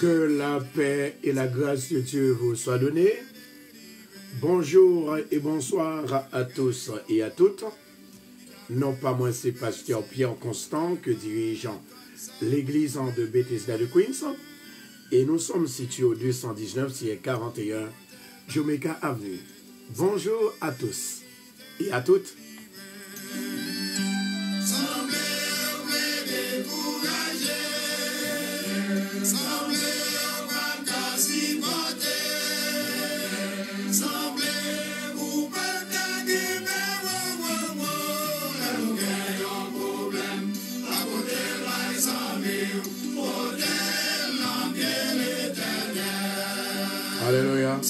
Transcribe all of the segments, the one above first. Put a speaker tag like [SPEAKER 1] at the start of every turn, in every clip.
[SPEAKER 1] Que la paix et la grâce de Dieu vous soient données. Bonjour et bonsoir à tous et à toutes. Non pas moi, c'est pasteur Pierre Constant que dirige l'église de Bethesda de Queens. Et nous sommes situés au 219-41 Jamaica Avenue. Bonjour à tous et à toutes. Alléluia.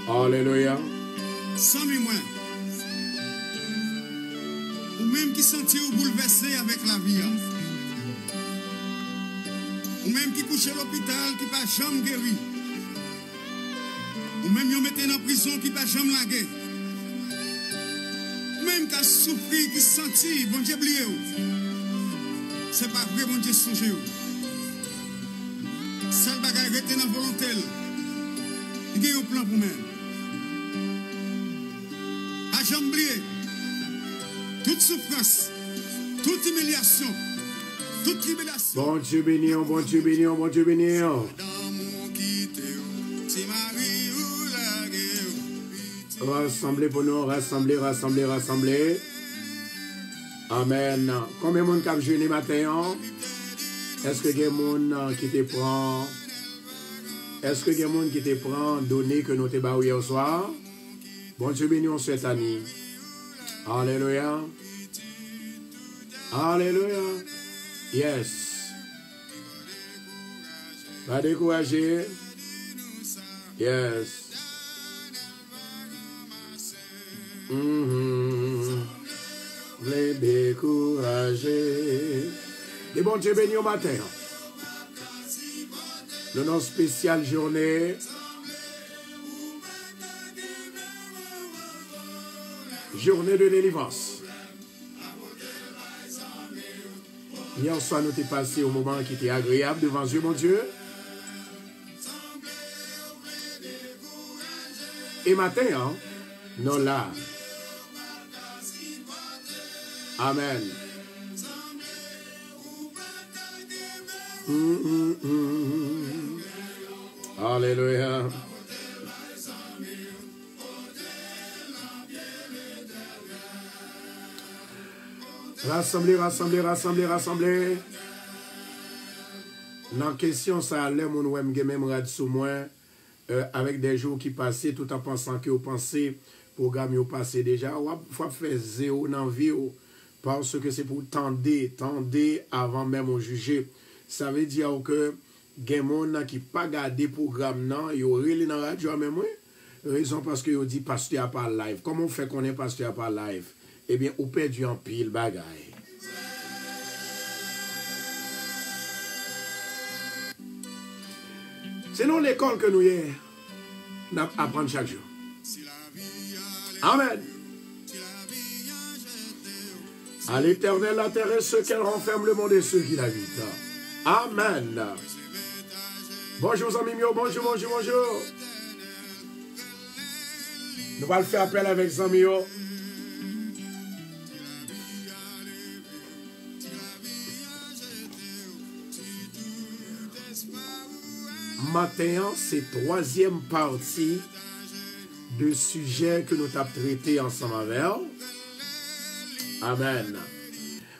[SPEAKER 1] Alléluia.
[SPEAKER 2] Ou même qui sentit ou bouleversé avec la vie. Ou même qui couche à l'hôpital, qui pas jamais guéri. Ou même qui mette en prison, qui pas jamais lagué. Ou même qui a souffert, qui sentit, bon Dieu oublié. C'est pas vrai, bon Dieu songe. Seul bagage rete dans volonté. Il y a un plan pour même. A jamais oublié. Toute souffrance, toute humiliation, toute tribulation.
[SPEAKER 1] Bon Dieu béni, bon Dieu béni, bon Dieu béni. Rassemblez pour nous, rassembler. Amen. Combien de monde qui a jeûné matin? Est-ce que il y a des gens qui te prend? Est-ce que il y a des gens qui te prend donné que nous te baou hier soir? Bon Dieu béni, on souhaite à nous. Alléluia. Alléluia. Yes. Pas décourager. Yes. Les décourager. Et bon Dieu béni au matin. Le nom spécial journée. Journée de délivrance. Hier soir, nous t'es passé au moment qui était agréable devant Dieu, mon Dieu. Et matin, hein, nous là. Amen. Alléluia. Rassembler. Dans la question, ça allait, mon ouem, même rad sous moi, avec des jours qui passaient, tout en pensant que vous pensez, programme vous passé déjà, ou faut faire zéro dans la vie, parce que c'est pour tendre avant même de juger. Ça veut dire que les gens qui pas gardé le programme, non, ils ont réuni dans la radio même, raison parce que vous dit pasteur par live. Comment on fait qu'on est pasteur par live? Eh bien, on perdu en pile bagaille. C'est dans l'école que nous apprenons chaque jour. Amen. À l'Éternel, la terre et ceux qu'elle renferme, le monde et ceux qui l'habitent. Amen. Bonjour, amis mieux. Bonjour. Nous allons faire appel avec amis. Matin, c'est troisième partie de sujet que nous avons traité ensemble avec. Amen.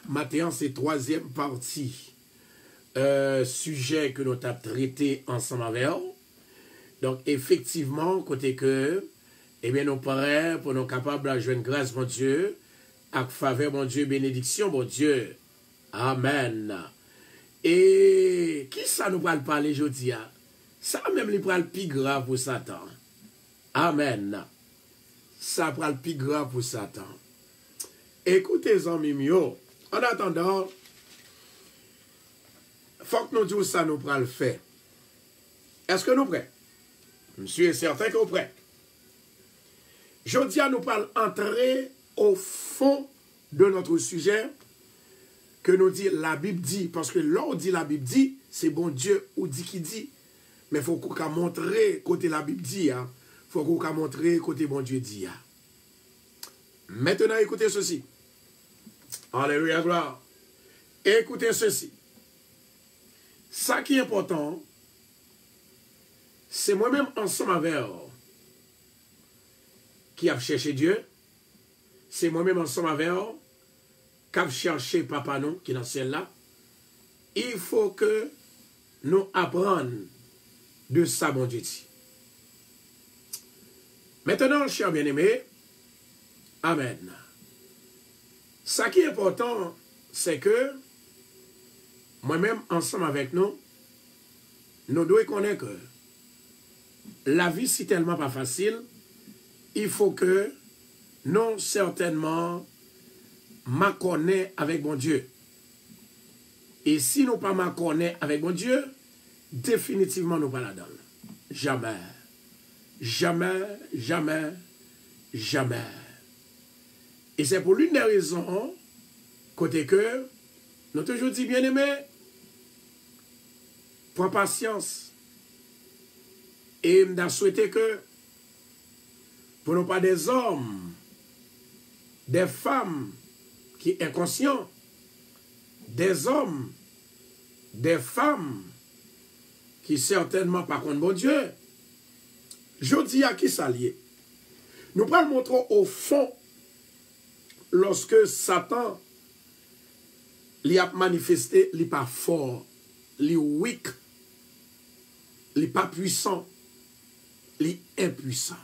[SPEAKER 1] Matin, c'est troisième partie sujet que nous avons traité ensemble avec. Donc, effectivement, côté que, eh bien, nous paraît pour nous capables de joindre grâce, mon Dieu, à faveur, mon Dieu, bénédiction, mon Dieu. Amen. Et qui ça nous va parler aujourd'hui? Ça même, il prend le plus grave pour Satan. Amen. Ça prend le plus grand pour Satan. Écoutez, amis mieux. En attendant, faut que nous disions ça, nous prenons le fait. Est-ce que nous prêts? Monsieur est certain que nous prêts. Je dis à nous parler entrer au fond de notre sujet que nous dit la Bible dit. Parce que là, on dit la Bible dit, c'est bon Dieu ou dit qui dit. Mais il faut qu'on montre côté la Bible dit. Il faut qu'on montre côté bon Dieu dit. Maintenant, écoutez ceci. Alléluia, gloire. Écoutez ceci. Ça qui est important, c'est moi-même ensemble avec qui a cherché Dieu. C'est moi-même ensemble avec qui a cherché Papa non, qui est dans celle-là. Il faut que nous apprenions de ça, bon Dieu dit. Maintenant, chers bien-aimés, Amen. Ça qui est important, c'est que moi-même, ensemble avec nous, nous devons connaître que la vie, c'est tellement pas facile, il faut que nous, certainement, m'acconnons avec mon Dieu. Et si nous pas m'acconnons avec mon Dieu, définitivement, nous pas là-dedans. Jamais. Jamais, jamais, jamais. Et c'est pour l'une des raisons, côté que, nous toujours dit, bien aimé, prends patience. Et nous souhaité que, pour nous pas des hommes, des femmes qui sont inconscients, des hommes, des femmes qui certainement pas contre bon Dieu, je dis à qui ça lié. Nous allons montrer au fond, lorsque Satan li a manifesté, li pas fort, li weak, li pas puissant, li impuissant.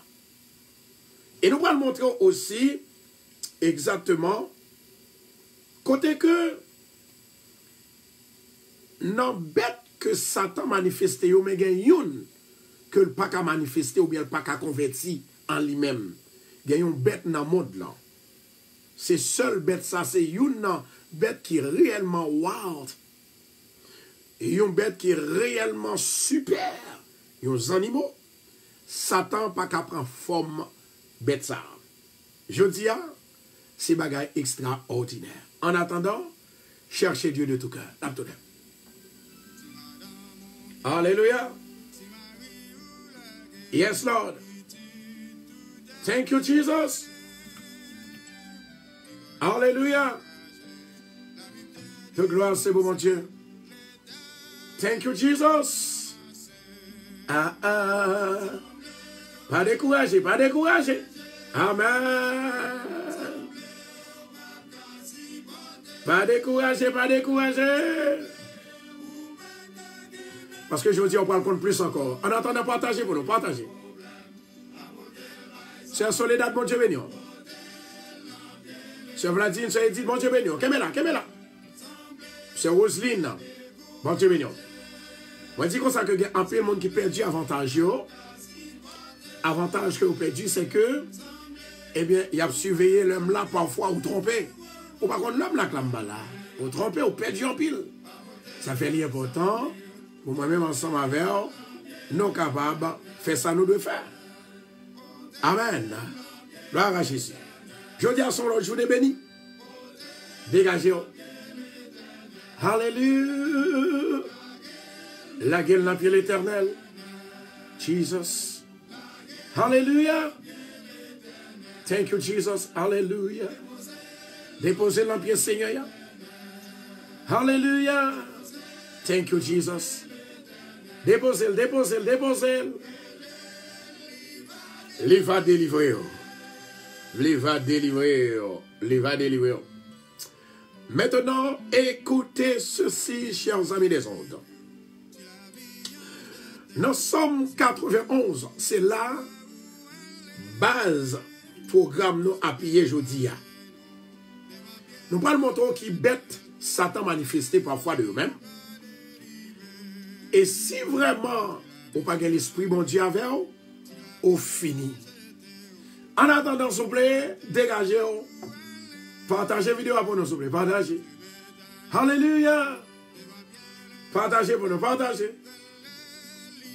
[SPEAKER 1] Et nous allons montrer aussi exactement côté que non bête que Satan manifesté yo mais gen yon que le pas qu'à manifester ou bien le pas qu'à convertir en lui-même. Gen yon bête dans le monde là. C'est seul bête ça, c'est une bête qui est réellement wild. Et une bête qui est réellement super. Yon animaux. Satan pas qu'à prendre forme bête ça. Je dis, c'est bagaille extraordinaire. En attendant, cherchez Dieu de tout cœur. Alléluia. Yes, Lord. Thank you, Jesus. Alléluia. De gloire, c'est vous, mon Dieu. Thank you, Jesus. Pas découragé, pas découragé. Amen. Pas découragé, pas découragé. Parce que je vous dis, on parle contre plus encore. En attendant, partagez pour nous, partagez. Sœur Soledad, mon Dieu béni. Sœur Vladine, Sœur Edith, mon Dieu béni. Qu'est-ce Sœur Roseline, mon Dieu béni. Moi, je dis comme ça que il y a un peu de monde qui perdu avantage. Avantage que vous perdu, c'est que, eh bien, il a surveillé l'homme là parfois ou trompé. Ou par contre, l'homme là, là, ou trompé, ou perdu en pile. Ça fait l'important. Pour moi-même, ensemble avec nous, nous capables de faire ça, nous devons faire. Amen. Gloire à Jésus. Je dis à son Lord, journée bénie. Dégagez. Alléluia. La gueule n'a plus l'éternel. Jesus. Alléluia. Thank you, Jesus. Alléluia. Déposez l'empire, Seigneur. Alléluia. Thank you, Jesus. Déposez-le, déposez-le, déposez-le. Il va délivrer. Il va délivrer. Il va délivrer. Maintenant, écoutez ceci, chers amis des ondes. Nous sommes 91. C'est la base programme nous appuyé aujourd'hui. Nous parlons montrer qui bête Satan manifesté parfois de eux-mêmes. Et si vraiment, vous n'avez pas l'esprit bon Dieu avec vous, au fini. En attendant, s'il vous plaît, dégagez. Partagez la vidéo pour nous, s'il vous plaît. Partagez. Alléluia. Partagez pour nous. Partagez.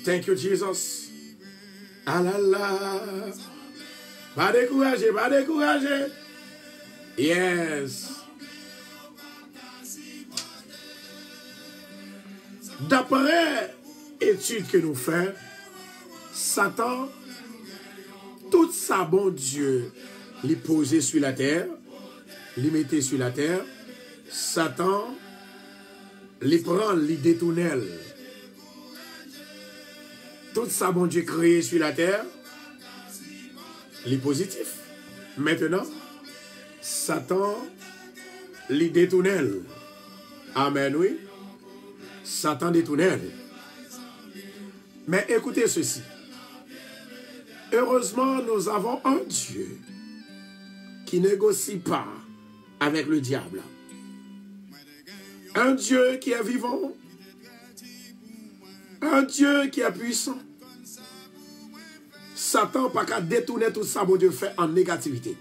[SPEAKER 1] Thank you, Jesus. Ah là là. Pas décourager, pas décourager. Yes. D'après l'étude que nous faisons, Satan, tout ça, bon Dieu, les posé sur la terre, les mettait sur la terre, Satan, les prend, les détourne. Tout ça, bon Dieu, créé sur la terre, les positifs. Maintenant, Satan, les détourne. Amen, oui. Satan détourne. Mais écoutez ceci. Heureusement, nous avons un Dieu qui ne négocie pas avec le diable. Un Dieu qui est vivant. Un Dieu qui est puissant. Satan n'a pas qu'à détourner tout ça, mon Dieu, fait en négativité.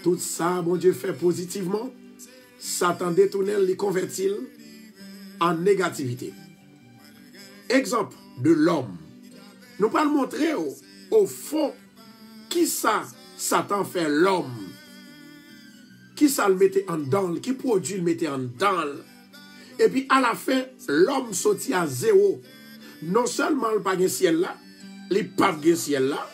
[SPEAKER 1] Tout ça, mon Dieu, fait positivement. Satan détourne, les convertit en négativité. Exemple de l'homme. Nous allons montrer au fond qui ça Satan fait l'homme. Qui ça le mettait en dedans, qui produit le mettait en dedans. Et puis à la fin, l'homme sortit à zéro. Non seulement le pas de ciel là, les pas de ciel là.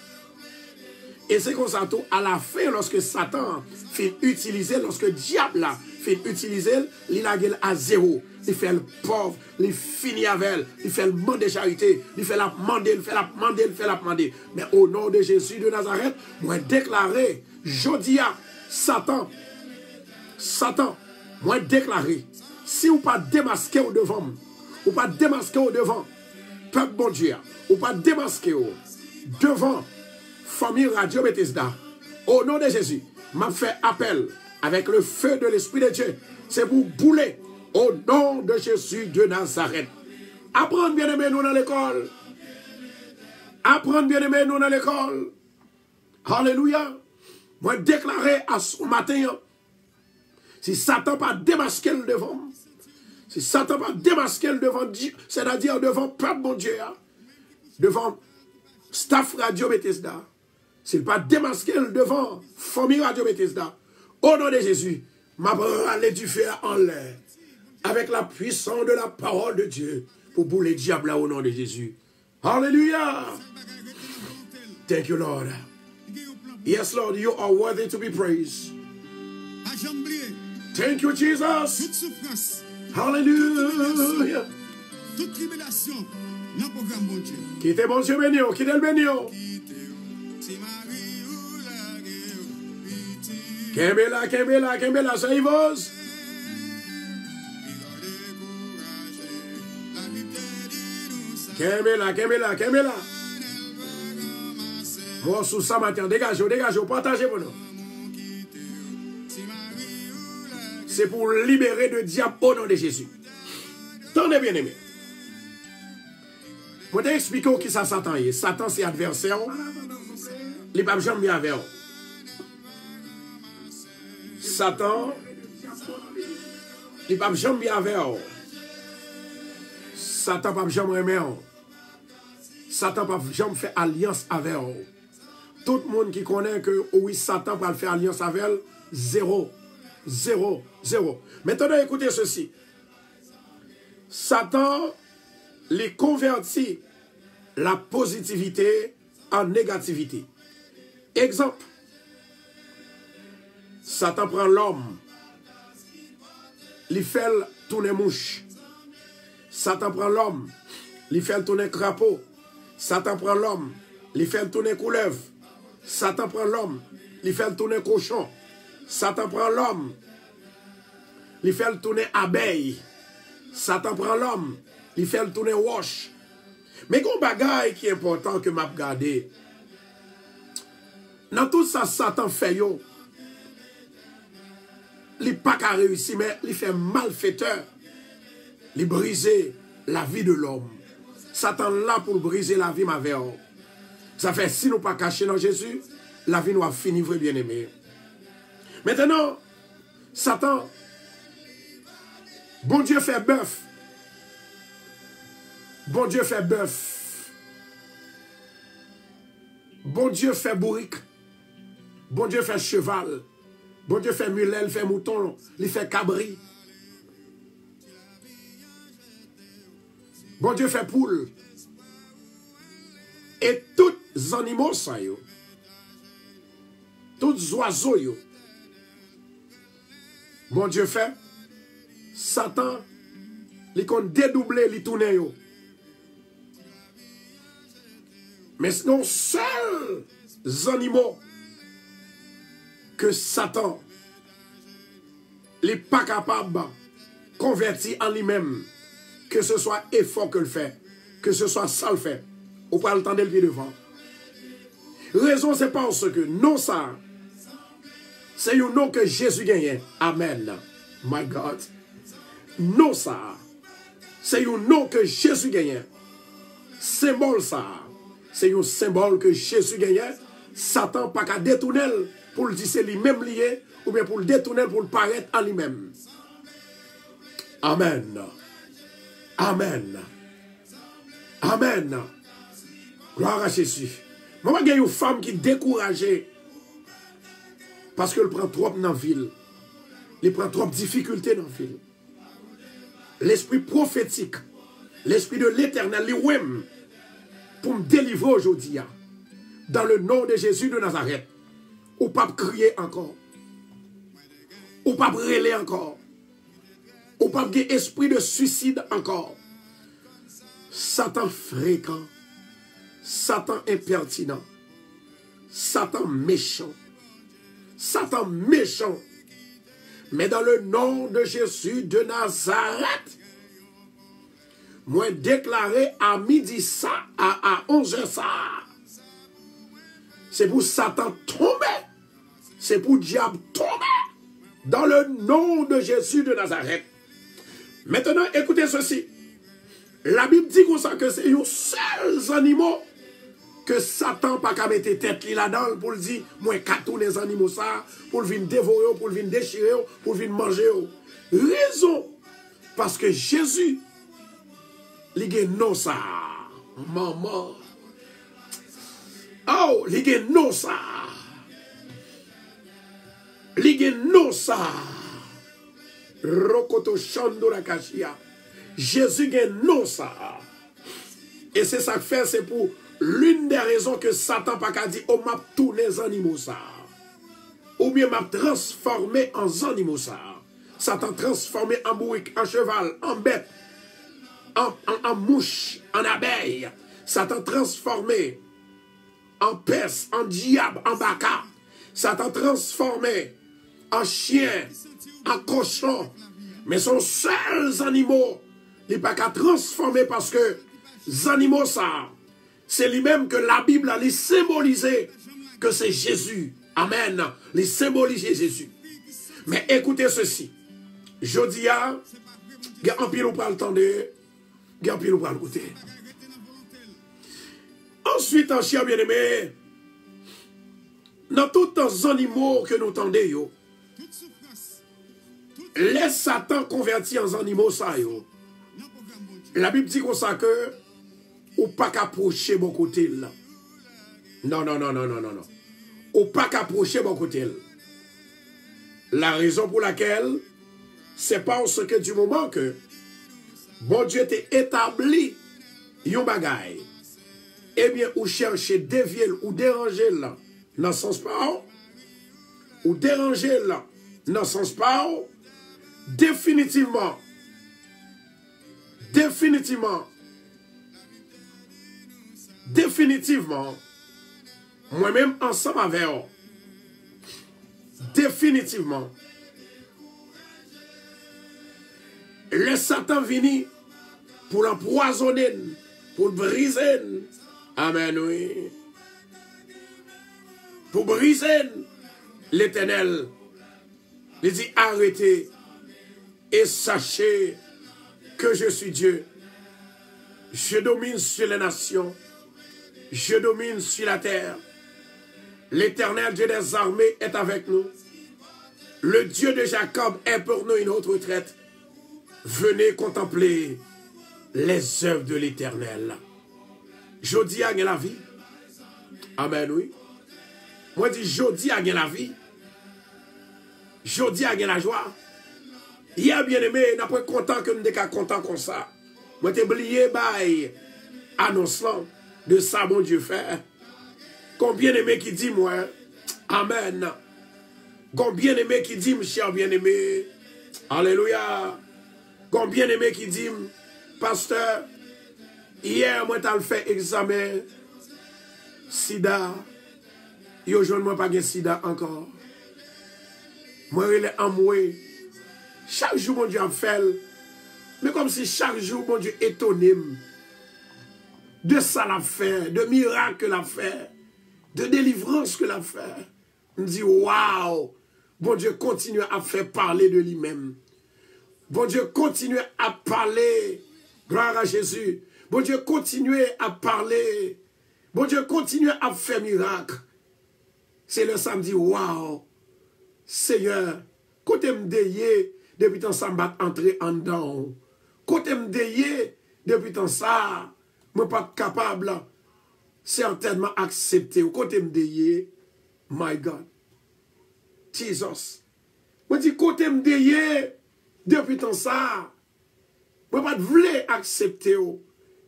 [SPEAKER 1] Et c'est comme ça tout, à la fin, lorsque Satan fait utiliser, lorsque le diable là, fait utiliser, il a à zéro. Il fait le pauvre, il finit avec elle, il fait le monde de charité, il fait la demander, il fait la demander, il fait la demander. Mais au nom de Jésus de Nazareth, moi déclaré, Jodia, Satan, moi déclaré, si vous pas démasqué au devant, ou pas démasqué au devant, peuple bon Dieu, ou pas démasqué au devant, famille Radio Bethesda, au nom de Jésus, m'a fait appel avec le feu de l'Esprit de Dieu, c'est pour bouler au nom de Jésus de Nazareth. Apprendre bien aimé nous dans l'école. Apprendre bien aimé nous dans l'école. Alléluia. Moi déclarer à ce matin, si Satan pas démasqué le devant, si Satan pas démasqué le devant, c'est-à-dire devant peuple mon Dieu, devant staff Radio Bethesda, s'il pas démasqué le devant famille Radio Bethesda, au nom de Jésus, m'a râlé du feu en l'air, avec la puissance de la parole de Dieu, pour bouler le diable au nom de Jésus. Alléluia. Thank you, Lord. Yes, Lord, you are worthy to be praised. Thank you, Jesus. Hallelujah.
[SPEAKER 2] Toute tribulation, dans le programme bon Dieu.
[SPEAKER 1] Quittez bon Dieu béni, quittez le béni. Kembela, ça y va. Kembela. Moi, sous ça, matin, dégagez, partagez pour nous. C'est pour libérer le diable au nom de Jésus. Tendez bien aimé. Je vais t'expliquer qui ça Satan est. Satan, c'est adversaire. Il ne peut jamais bien avec. Satan, il ne peut jamais bien avec. Satan ne peut jamais aimer. Satan ne peut jamais faire alliance avec. Tout le monde qui connaît que oui, Satan peut faire alliance avec elle, zéro. Maintenant, écoutez ceci. Satan les convertit la positivité en négativité. Exemple. Satan prend l'homme. Il fait tourner mouche. Satan prend l'homme. Il fait tourner crapaud. Satan prend l'homme. Il fait tourner couleuvre. Satan prend l'homme. Il fait tourner cochon. Satan prend l'homme. Il fait tourner abeille. Satan prend l'homme. Il fait tourner wash. Mais il y a un bagage qui est important que m'a regardé. Dans tout ça, Satan fait yo. Il n'a pas qu'à réussir, mais il fait malfaiteur. Il brise la vie de l'homme. Satan là pour briser la vie, ma verre. Ça fait si nous pas cachés dans Jésus, la vie nous a fini, vrai bien-aimé. Maintenant, Satan, bon Dieu fait bœuf. Bon Dieu fait bœuf. Bon Dieu fait bourrique. Bon Dieu fait cheval. Bon Dieu fait mulet, il fait mouton, il fait cabri. Bon Dieu fait poule. Et tous les animaux, ça, yo. Tous les oiseaux, yo. Bon Dieu fait. Satan, il compte dédoubler, il tourne, yo. Mais non seuls animaux que Satan n'est pas capable de convertir en lui-même, que ce soit effort que le fait, que ce soit ça le fait, ou pas le temps de le pied devant. Raison, c'est parce que non ça, c'est un nom que Jésus gagne. Amen. My God. Non ça, c'est un nom que Jésus gagne. Symbole ça, c'est un symbole que Jésus gagne. Satan pas qu'à détourner pour le dire c'est lui-même lié, ou bien pour le détourner pour le paraître en lui-même. Amen. Amen. Amen. Gloire à Jésus. Moi, il y a une femme qui est découragée parce qu'elle prend trop dans la ville. Elle prend trop de difficultés dans la ville. L'esprit prophétique, l'esprit de l'éternel, lui-même, pour me délivrer aujourd'hui, dans le nom de Jésus de Nazareth, ou pas crier encore, ou pas brûler encore, ou pas avoir esprit de suicide encore. Satan fréquent, Satan impertinent, Satan méchant, Satan méchant. Mais dans le nom de Jésus de Nazareth, moi déclaré à midi ça, à 11h ça, c'est pour Satan tomber, c'est pour diable tomber, dans le nom de Jésus de Nazareth. Maintenant, écoutez ceci. La Bible dit comme ça que c'est les seuls animaux que Satan pas qu'à mettre tête là-dedans pour le dire, moi, tous les animaux ça, pour le venir dévorer, pour le venir déchirer, pour le venir manger. Raison, parce que Jésus, il a non ça. Maman. Oh, il a non ça. Il a non ça. Rokoto Chandora Kashia. Jésus a non ça. Et c'est ça que fait, c'est pour l'une des raisons que Satan pas qu'à dire, oh, m'a tourné les animaux ça. Ou bien m'a transformé en animaux ça. Satan transformé en bourrique, en cheval, en bête, en mouche, en abeille. Satan transformé en peste, en diable, en baka. Satan transformé en chien, en cochon. Mais son seuls animaux, il n'est pas qu'à transformer parce que les animaux ça, c'est lui-même que la Bible a symbolisé que c'est Jésus. Amen. Les symboliser Jésus. Mais écoutez ceci. Je dis à, il y a un pile ou pas le temps de, il y a un pile ou pas le côté. Ensuite, en chien bien-aimé, dans tous les animaux que nous tendez, laisse Satan convertir en animaux ça, yo. La Bible dit comme ça que ou pas qu'approcher mon côté là. Non. Ou pas qu'approcher mon côté. La raison pour laquelle, c'est parce que du moment que bon Dieu t'a établi yon bagay, eh bien, ou chercher dévier ou déranger là, dans le sens pas, ou déranger là, dans le sens pas, définitivement, moi-même ensemble avec eux, définitivement, le Satan vini pour l'empoisonner, pour le briser. Amen, oui. Pour briser l'Éternel. Il dit arrêtez et sachez que je suis Dieu. Je domine sur les nations. Je domine sur la terre. L'Éternel Dieu des armées est avec nous. Le Dieu de Jacob est pour nous une autre retraite. Venez contempler les œuvres de l'Éternel. Jodi a la vie. Amen, oui. Moi, je dis, jodi a la vie. Jodi a la joie. Hier, bien aimé, n'a pas content que nous sommes contents comme ça. Moi, t'ai oublié, bye, annonçant de ça, mon Dieu fait. Combien aimé qui dit, moi, amen. Combien aimé qui dit, cher bien-aimé, alléluia. Combien aimé qui dit, pasteur, hier, moi, t'as fait examen, sida, yo, je ne moi pas de sida encore. Moi, il est amoué. Chaque jour, mon Dieu a fait, mais comme si chaque jour, mon Dieu étonné de ça l'a fait, de miracles que l'a fait, de délivrance que l'a fait. On dit, waouh, bon Dieu continue à faire parler de lui-même. Bon Dieu continue à parler, gloire à Jésus. Bon Dieu continue à parler. Bon Dieu continue à faire miracle. C'est le samedi, waouh, Seigneur, côté m'deye, depuis tant ça m'a entré en dedans. Côté m'deye, depuis tant ça, je ne suis pas capable, certainement accepter. Côté m'deye, my God, Jesus. Je dis, côté m'deye, depuis tant ça, je ne pas vouloir accepter.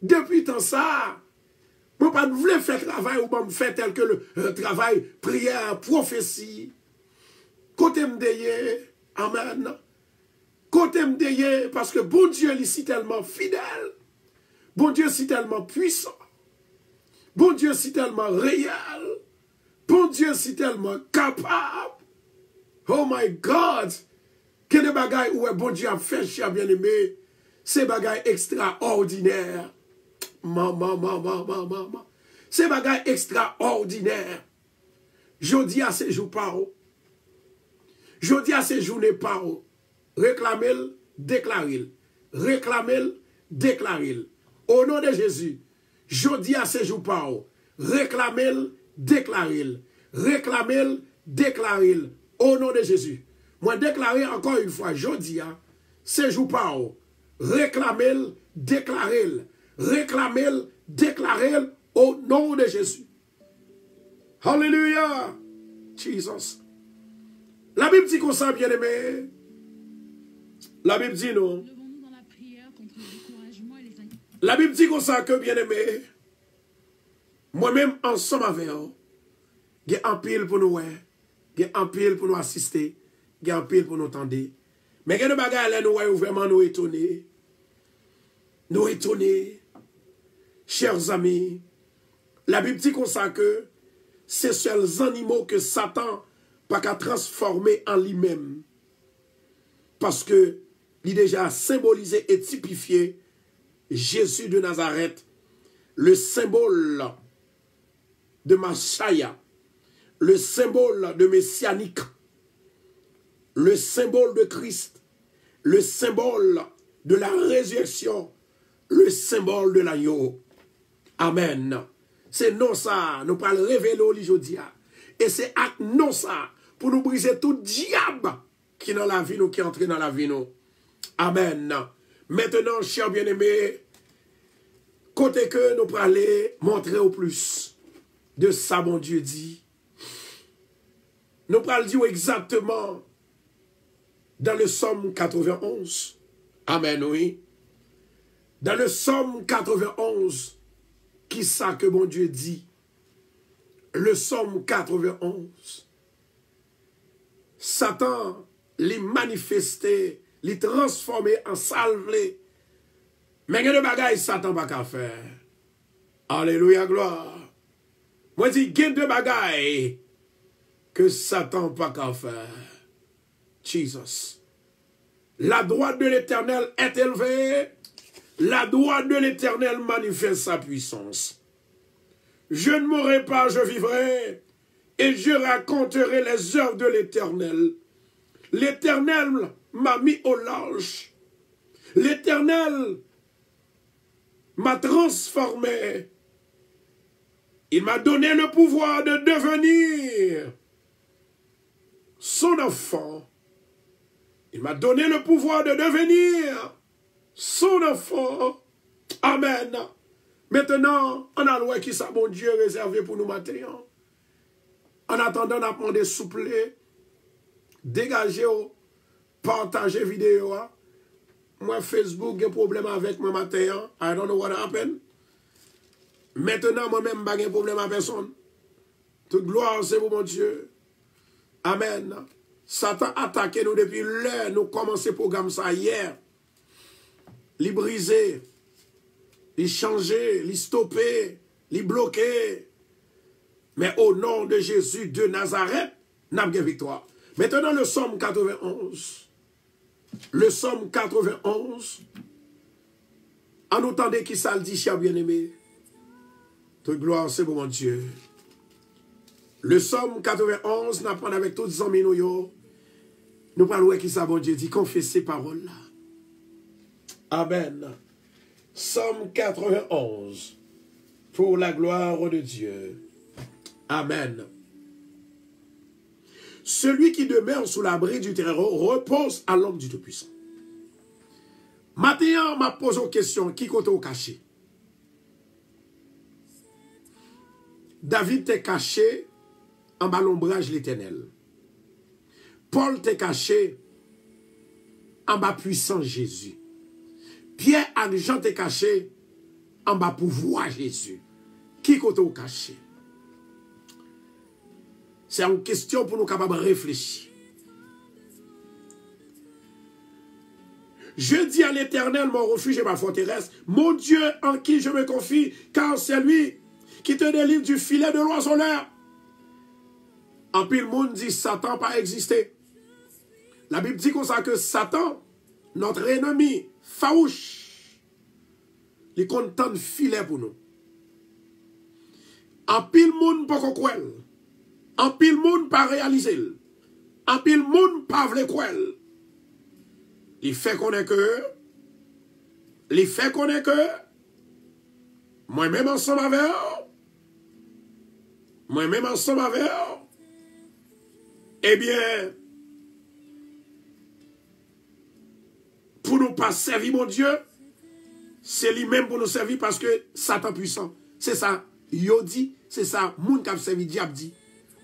[SPEAKER 1] Depuis tant ça, je ne pas vouloir faire travail ou me faire tel que le travail, prière, prophétie. Côté m'deye, amen. Côté m'deye, parce que bon Dieu est si tellement fidèle. Bon Dieu si tellement puissant. Bon Dieu si tellement réel. Bon Dieu si tellement capable. Oh my God. Que des bagailles où bon Dieu a fait, cher bien-aimé. Ces bagailles extraordinaires. Maman. Ces bagailles extraordinaires. Je dis à ces jours par où. Je dis à ces journées par où. Réclamez-le, déclarez-le. Réclamez-le, déclarez-le. Au nom de Jésus, je dis à ces jours par où. Réclamez-le, déclarez-le. Réclamez-le, déclarez-le. Au nom de Jésus. Moi, déclarer encore une fois, je dis à ces jours par où. Réclamez-le, déclarez-le. Réclamez-le, déclarez-le. Au nom de Jésus. Alléluia. Jesus. La Bible dit qu'on s'en bien aimé. La Bible dit non. La Bible dit qu'on s'en que bien aimé. Moi-même, ensemble avec vous, il y a un pile pour nous, il y a un pile pour nous assister, il y a un pile pour nous tendre. Mais il y a des bagages là, nous vraiment nous étonner. Nous étonner. Chers amis, la Bible dit qu'on s'en que ces seuls animaux que Satan pas qu'à transformer en lui-même. Parce que il déjà symbolisé et typifié Jésus de Nazareth, le symbole de Machaya, le symbole de Messianique, le symbole de Christ, le symbole de la résurrection, le symbole de l'agneau. Amen. C'est non ça, nous parlons révéler aujourd'hui. Et c'est avec non ça, pour nous briser tout diable qui est dans la vie, nous, qui est entré dans la vie, nous. Amen. Maintenant, chers bien-aimés, côté que nous parlons, montrer au plus de ça, mon Dieu dit. Nous parlons dire exactement dans le Somme 91. Amen, oui. Dans le Somme 91, qui ça que mon Dieu dit? Le Somme 91. Satan les manifesté, les transformé en salvé. Mais il y a des bagailles Satan n'a pas faire. Alléluia, gloire. Moi, je dis, il y a des bagailles que Satan n'a pas faire. Jesus. La droite de l'Éternel est élevée. La droite de l'Éternel manifeste sa puissance. Je ne mourrai pas, je vivrai. Et je raconterai les œuvres de l'Éternel. L'Éternel m'a mis au large. L'Éternel m'a transformé Il m'a donné le pouvoir de devenir son enfant. Il m'a donné le pouvoir de devenir son enfant. Amen. Maintenant, on a le qui ça, mon Dieu, réservé pour nous maintenant. En attendant, on a demandé souple, dégager, partager vidéo. Moi, Facebook, j'ai un problème avec moi matin. I don't know what happened. Maintenant, moi-même, je n'ai pas de problème avec personne. Toute gloire, c'est pour mon Dieu. Amen. Satan a attaqué nous depuis l'heure. Nous commençons le programme ça hier. Les briser, les changer, les stopper, les bloquer. Mais au nom de Jésus de Nazareth, nous avons victoire. Maintenant, le psaume 91. Le psaume 91. En entendant qui ça le dit, cher bien-aimé. Toute gloire, c'est pour mon Dieu. Le psaume 91, nous apprenons avec tous les amis nous parlons qui ça, bon Dieu, dit confesser parole là. Amen. Psaume 91. Pour la gloire de Dieu. Amen. Celui qui demeure sous l'abri du terreau repose à l'ombre du Tout-Puissant. Maintenant, m'a posé une question, qui compte au caché? David t'est caché en bas l'ombrage l'Éternel. Paul t'est caché en bas puissant Jésus. Pierre et Jean t'est caché en bas pouvoir Jésus. Qui compte au caché? C'est une question pour nous capables de réfléchir. Je dis à l'Éternel, mon refuge et ma forteresse, mon Dieu en qui je me confie, car c'est lui qui te délivre du filet de l'oiseleur. En pile monde dit Satan pas existé. La Bible dit comme ça que Satan, notre ennemi, farouche, il compte tant de filets pour nous. En pile monde pas qu'on croit. En pile monde pas réaliser. En pile monde pas vle croire. Il fait qu'on est que. Il fait qu'on est que. Moi-même ensemble avec eux. Moi-même ensemble avec eux. Eh bien, pour nous pas servir mon Dieu, c'est lui-même pour nous servir parce que Satan puissant. C'est ça, yo dit, c'est ça, moun qui a servi diable dit.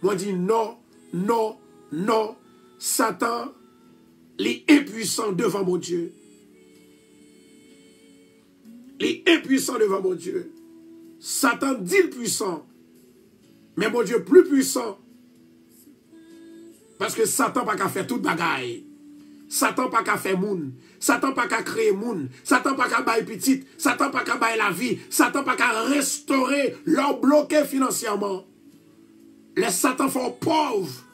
[SPEAKER 1] Moi dit non, non, non, Satan, il est impuissant devant mon Dieu. Il est impuissant devant mon Dieu. Satan dit le puissant, mais mon Dieu plus puissant. Parce que Satan pas qu'à faire toute bagaille. Satan pas qu'à faire moun. Satan pas qu'à créer moun. Satan pas qu'à bailler petite. Satan pas qu'à bailler la vie. Satan pas qu'à restaurer leur bloqué financièrement. Les Satan font pauvres.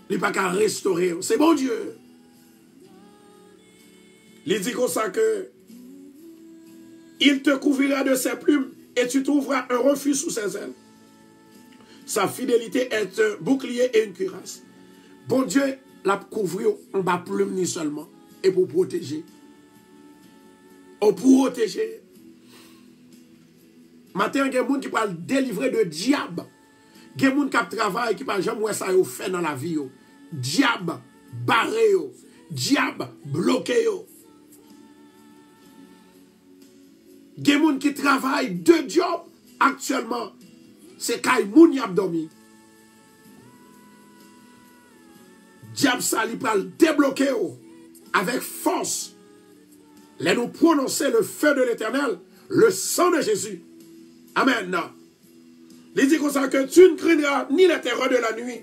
[SPEAKER 1] Il pas qu'à restaurer. C'est bon Dieu. Il dit comme ça que il te couvrira de ses plumes et tu trouveras un refuge sous ses ailes. Sa fidélité est un bouclier et une cuirasse. Bon Dieu l'a couvert en bas plume ni seulement. Et pour protéger. Pour protéger. Maintenant, il y a des gens qui parlent délivrer de diable. Il y a des gens qui travaillent qui parlent jamais ça fait dans la vie. Diable barré. Diable bloqué. Il y a des gens qui travaillent deux jobs actuellement. C'est quand moun y a dormi. Diable ça li pral débloquer avec force. Là nous prononcer le feu de l'Éternel, le sang de Jésus. Amen. Il dit comme ça que tu ne craindras ni la terreur de la nuit,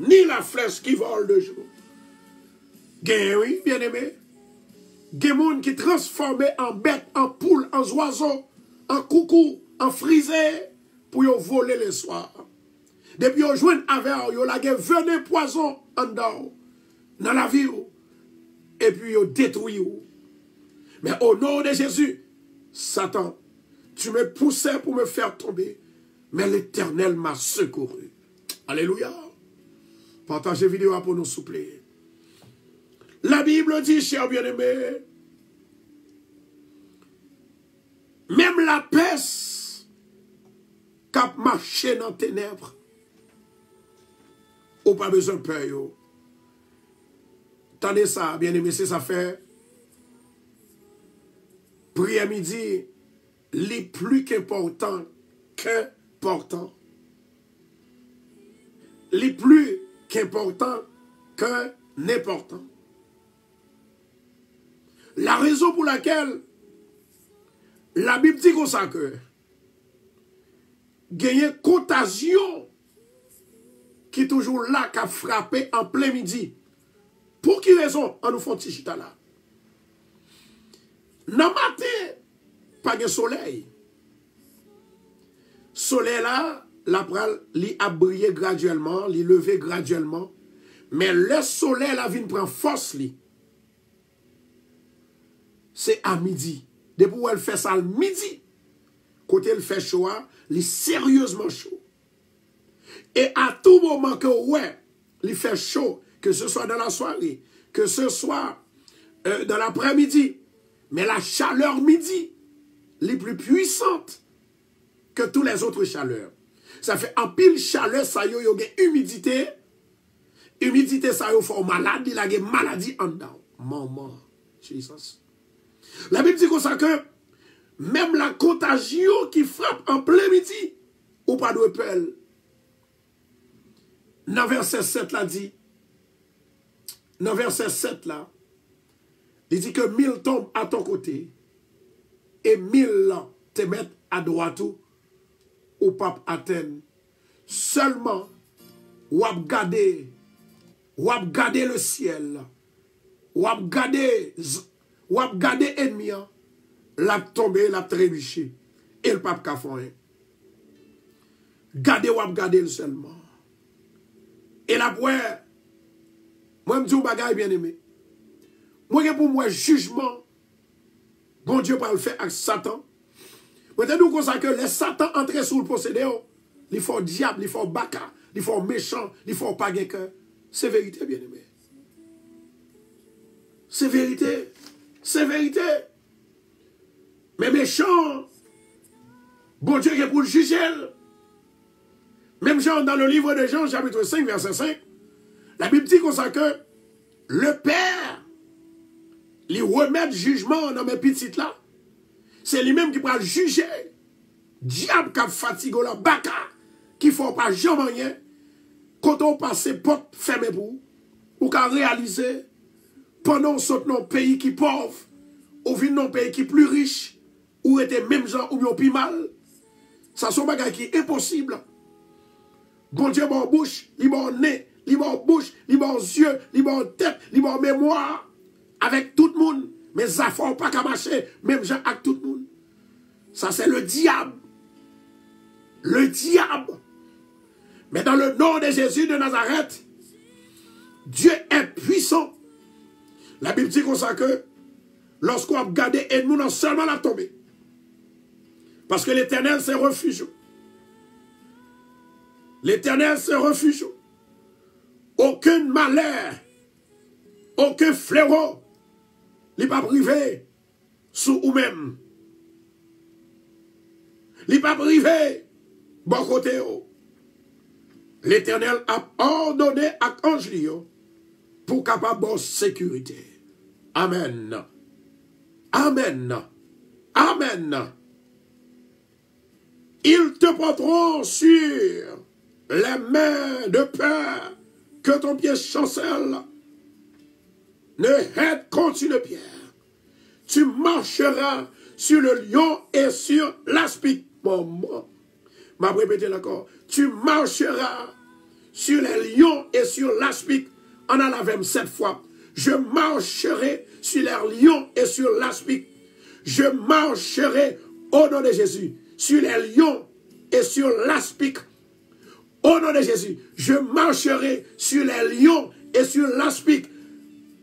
[SPEAKER 1] ni la flèche qui vole de jour. Gen oui, bien aimé. Gen moun qui transformé en bête, en poule, en oiseau, en coucou, en frisé. Pour yo voler le soir. Depuis yo joindre avec yo la gen venin poison en dedans dans la vie et puis yo détruit. Mais au nom de Jésus, Satan, tu me poussais pour me faire tomber, mais l'Éternel m'a secouru. Alléluia. Partagez vidéo pour nous souffler. La Bible dit, cher bien-aimé, Même la peste qui a marché dans les ténèbres, ou pas besoin de peur. Yo. Tendez ça, bien aimé, c'est ça fait. Prière midi, les plus qu'important qu'important. Les plus qu'important que n'important. La raison pour laquelle la Bible dit comme ça que gagner contagion qui est toujours là, qui a frappé en plein midi. Pour qui raison on nous fait petit chita là? Dans le matin, pas de soleil. Soleil là, la pral, li a brillé graduellement, li levé graduellement. Mais le soleil la vient prendre force li. C'est à midi. Depuis où elle fait ça le midi, côté elle fait chaud, li sérieusement chaud. Et à tout moment que ouais, il fait chaud, que ce soit dans la soirée, que ce soit dans l'après-midi, mais la chaleur midi, les plus puissante que toutes les autres chaleurs. Ça fait en pile chaleur, ça y a humidité. Humidité, ça y a fait malade, il a une maladie en dedans. Maman, Jesus. La Bible dit comme ça que même la contagion qui frappe en plein midi, ou pas de peur. Dans verset 7 là dit, dans verset 7 là, il dit que 1000 tombent à ton côté et 1000 te mettent à droite ou pas atteindre. Seulement, ou ap gade le ciel, ou ap gade ennemi, l'a tombé, l'a trébuché, et le pape kafon. Gade ou ap gade le seulement. Et la poire, moi je me dis au bagay bien aimé. Moi pour moi jugement, bon Dieu va le faire avec Satan. Moi je dis comme ça que les Satan entrent sous le possédé, il faut diable, il faut baka, il faut méchant, il faut pas de cœur. C'est vérité bien aimé. C'est vérité. C'est vérité. Mais méchant, bon Dieu est pour le juger. Même Jean, dans le livre de Jean, chapitre 5, verset 5, la Bible dit comme ça que le Père, lui remet jugement dans mes petites là. C'est lui-même qui va le juger. Diable qui a fatigué la baka, qui ne faut pas jamais rien. Quand on passe porte fermée pour, ou qu'à réaliser, pendant qu'on saute dans un pays qui est pauvre, ou vient dans un pays qui est plus riche, ou était même gens ou bien plus mal, ça sont des bagages qui est impossible. Bon Dieu, mon bouche, mon nez, mon bouche, mon yeux, mon tête, mon mémoire, avec tout le monde. Mais ça ne faut pas qu'à marcher, même gens avec tout le monde. Ça, c'est le diable. Le diable. Mais dans le nom de Jésus de Nazareth, Dieu est puissant. La Bible dit comme ça que lorsqu'on a gardé et nous non seulement la tombée. Parce que l'Éternel c'est refuge. L'Éternel c'est refuge. Aucun malheur, aucun fléau n'est pas privé sous ou même. Il n'est pas privé bon côté. L'Éternel a ordonné à l'ange pour capable de sécurité. Amen. Amen. Amen. Ils te porteront sur les mains de peur que ton pied chancelle ne heurte contre une pierre. Tu marcheras sur le lion et sur l'aspic. Maman, m'a répété encore. Tu marcheras sur les lions et sur l'aspic. On a la même 7 fois. Je marcherai sur les lions et sur l'aspic. Je marcherai au nom de Jésus sur les lions et sur l'aspic. Au nom de Jésus, je marcherai sur les lions et sur l'aspic.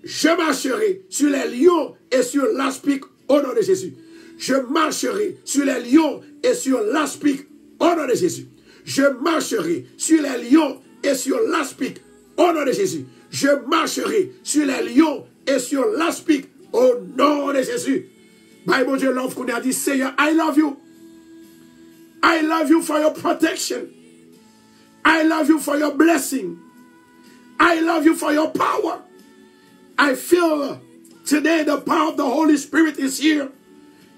[SPEAKER 1] Je marcherai sur les lions et sur l'aspic. Au nom de Jésus. Je marcherai sur les lions et sur l'aspic. Au nom de Jésus. Je marcherai sur les lions et sur l'aspic. Au nom de Jésus. Je marcherai sur les lions et sur l'aspic. Au nom de Jésus. Bible Dieu love qu'on a dit, Seigneur, I love you. I love you for your protection. I love you for your blessing. I love you for your power. I feel today the power of the Holy Spirit is here.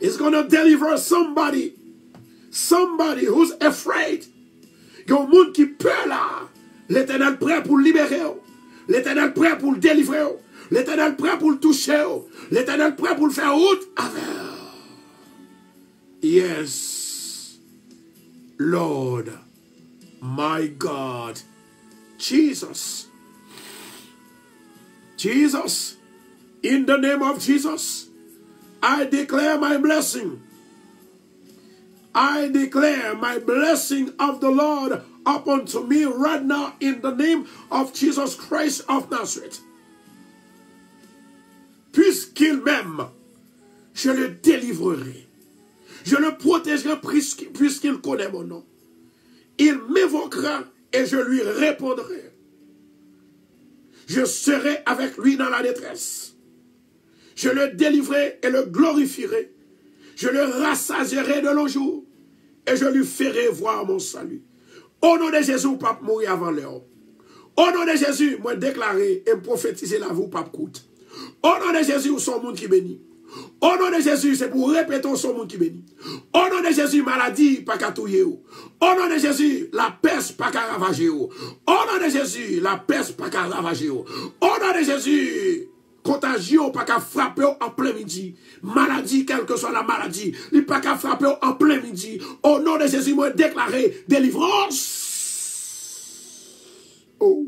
[SPEAKER 1] It's going to deliver somebody. Somebody who's afraid. Il y a un monde qui peut là. L'Éternel prêt pour le libérer. L'Éternel prêt pour le délivrer. L'Éternel prêt pour le toucher. L'Éternel prêt pour le faire route avec. Yes. Lord. My God. Jesus. Jesus. In the name of Jesus. I declare my blessing. I declare my blessing of the Lord upon to me right now in the name of Jesus Christ of Nazareth. Puisqu'il m'aime, je le délivrerai. Je le protégerai puisqu'il connaît mon nom. Il m'évoquera et je lui répondrai. Je serai avec lui dans la détresse. Je le délivrerai et le glorifierai. Je le rassasierai de longs jours et je lui ferai voir mon salut. Au nom de Jésus, pas mourir avant l'heure. Au nom de Jésus, moi déclarer et me prophétiser la vie, pas coûte. Au nom de Jésus, ou son monde qui bénit. Au nom de Jésus, c'est pour répéter son monde qui bénit. Au nom de Jésus, maladie, pas qu'à touiller. Au nom de Jésus, la peste, pas qu'à ravager. Au nom de Jésus, la peste, pas qu'à ravager. Au nom de Jésus, contagion, pas qu'à frapper en plein midi. Maladie, quelle que soit la maladie, il pas qu'à frapper en plein midi. Au nom de Jésus, moi déclarer délivrance. Oh,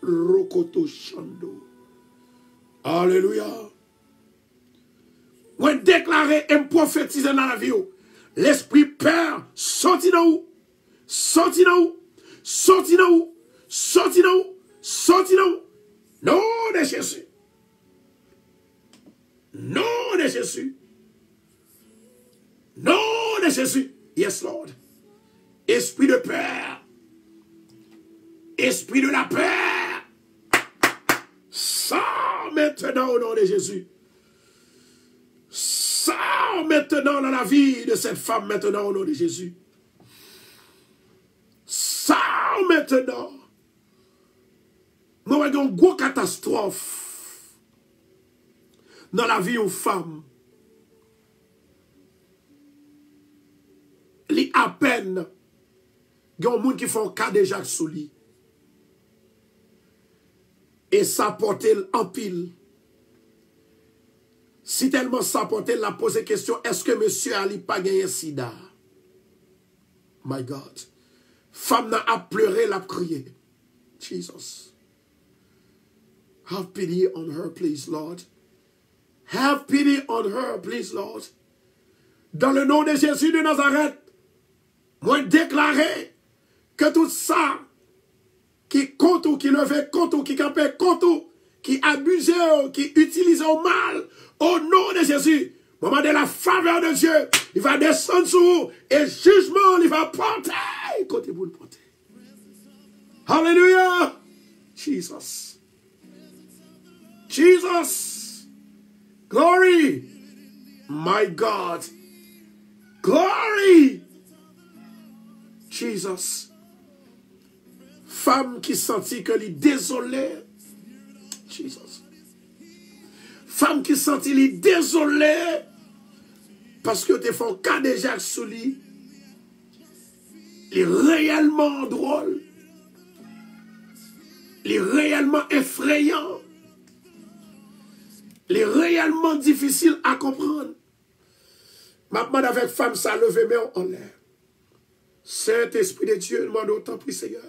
[SPEAKER 1] Rokoto Shando. Alléluia. Moi déclarer et me prophétiser dans la vie. L'esprit peur, sorti dans où? Sorti dans où? Sorti dans où? Sorti dans où? Sorti dans où? Non de Jésus. Non de Jésus. Non de Jésus. Yes, Lord. Esprit de peur. Esprit de la peur. Sors maintenant au nom de Jésus. Sors maintenant dans la vie de cette femme maintenant au nom de Jésus. Sors maintenant. Nous avons une grosse catastrophe dans la vie d'une femme. Il y a à peine il y a des gens qui font cas de Jacques Souli. Et ça porte en pile. Si tellement ça porte, la pose question, est-ce que monsieur Ali pas gagné sida? My God. Femme n'a a pleuré, l'a crié. Jesus. Have pity on her, please, Lord. Have pity on her, please, Lord. Dans le nom de Jésus de Nazareth, moi déclarer que tout ça, qui compte ou qui levait compte ou qui campait compte ou qui abusait ou qui utilisait au mal, au nom de Jésus, moment de la faveur de Dieu, il va descendre sur vous et jugement, il va porter. Côté vous le porter. Hallelujah. Jesus. Jesus. Glory. My God. Glory. Jesus. Femme qui sentit que l'est désolée. Jesus. Femme qui sentit l'est désolée. Parce que tu fais cas de Jacques Souli. Il est réellement drôle. Il est réellement effrayant. Il est réellement difficile à comprendre. Maintenant, avec femme, ça levé main en l'air. Saint-Esprit de Dieu, demande autant pris, Seigneur.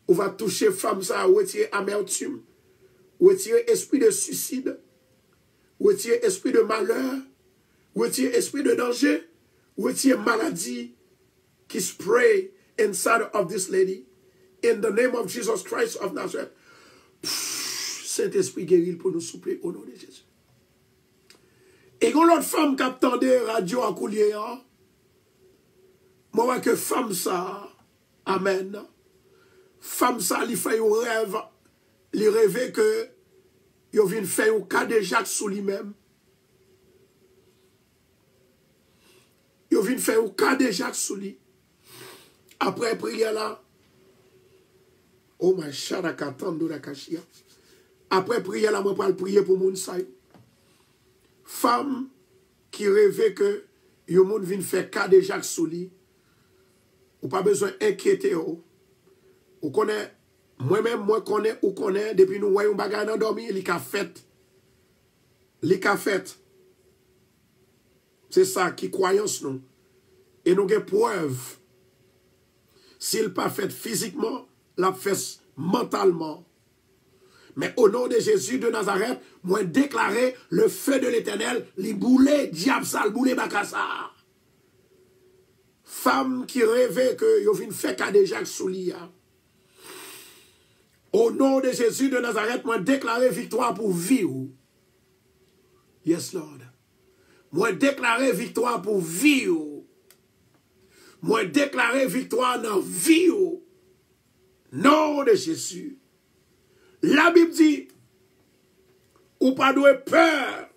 [SPEAKER 1] On va toucher femme, ça, retirer amertume, retirer esprit de suicide, retirer esprit de malheur, retirer esprit de danger, retirer maladie qui spray inside of this lady. In the name of Jesus Christ of Nazareth. Saint-Esprit guérit pour nous souffler au nom de Jésus. Et quand l'autre femme qui attendait radio à coulier, moi, que femme ça, amen. Femme ça, il fait un rêve, il rêvait que il vient faire un cas de Jacques sous lui-même. yo vin faire ou cas de Jacques sous lui. Après prière là, oh my sharakatando la kashia. Après prière là, moi pas prier pour moun sa yo. Femme qui rêvait que yo moun vin faire cas de Jacques sous lui. Ou pas besoin inquiéter ou connaît moi-même moi connais ou connaît depuis nous voyons bagay nan dormi li ka fait. Li ka fait. C'est ça qui croyance nous. Et nous avons preuve. S'il pas fait physiquement, l'a fait mentalement. Mais au nom de Jésus de Nazareth, moi déclarer le feu de l'Éternel, li boule, diable sale, boule bakassa. Femme qui rêvait que yo vin fait cas de Jacques Soulia. Au nom de Jésus de Nazareth, moi déclarer victoire pour vie. Yes, Lord. Moi déclarer victoire pour vie. Moi déclarer victoire dans vie. Nom de Jésus. La Bible dit, ou pas de peur.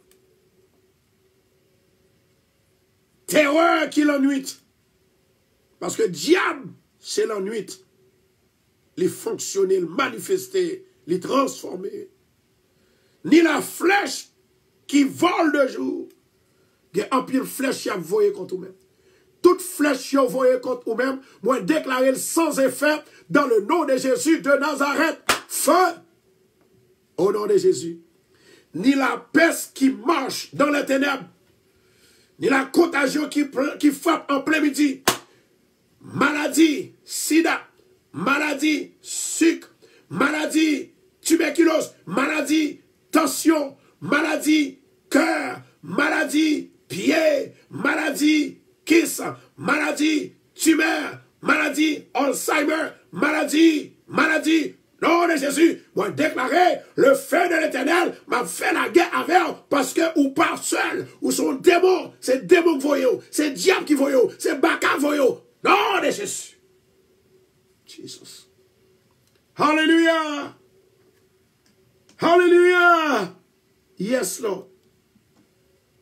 [SPEAKER 1] Terreur qui l'ennuie. Parce que diable, c'est l'ennui. Les fonctionner, les manifester, les transformer. Ni la flèche qui vole de jour. Il y a un pile flèche qui a voyé contre vous-même. Toute flèche qui a voyé contre vous-même, moi déclarer sans effet dans le nom de Jésus de Nazareth. Feu! Au nom de Jésus. Ni la peste qui marche dans les ténèbres. Ni la contagion qui frappe en plein midi. Maladie, sida, maladie, sucre, maladie, tuberculose, maladie, tension, maladie, cœur, maladie, pied, maladie, kiss, maladie, tumeur, maladie, Alzheimer, maladie, nom de Jésus, moi déclarer le feu de l'Éternel m'a fait la guerre avec eux parce que ou pas seul, ou son démon, c'est démon qui voyou, c'est diable qui voyou, c'est baka voyou. Non de Jésus. Jesus. Hallelujah. Hallelujah. Yes, Lord.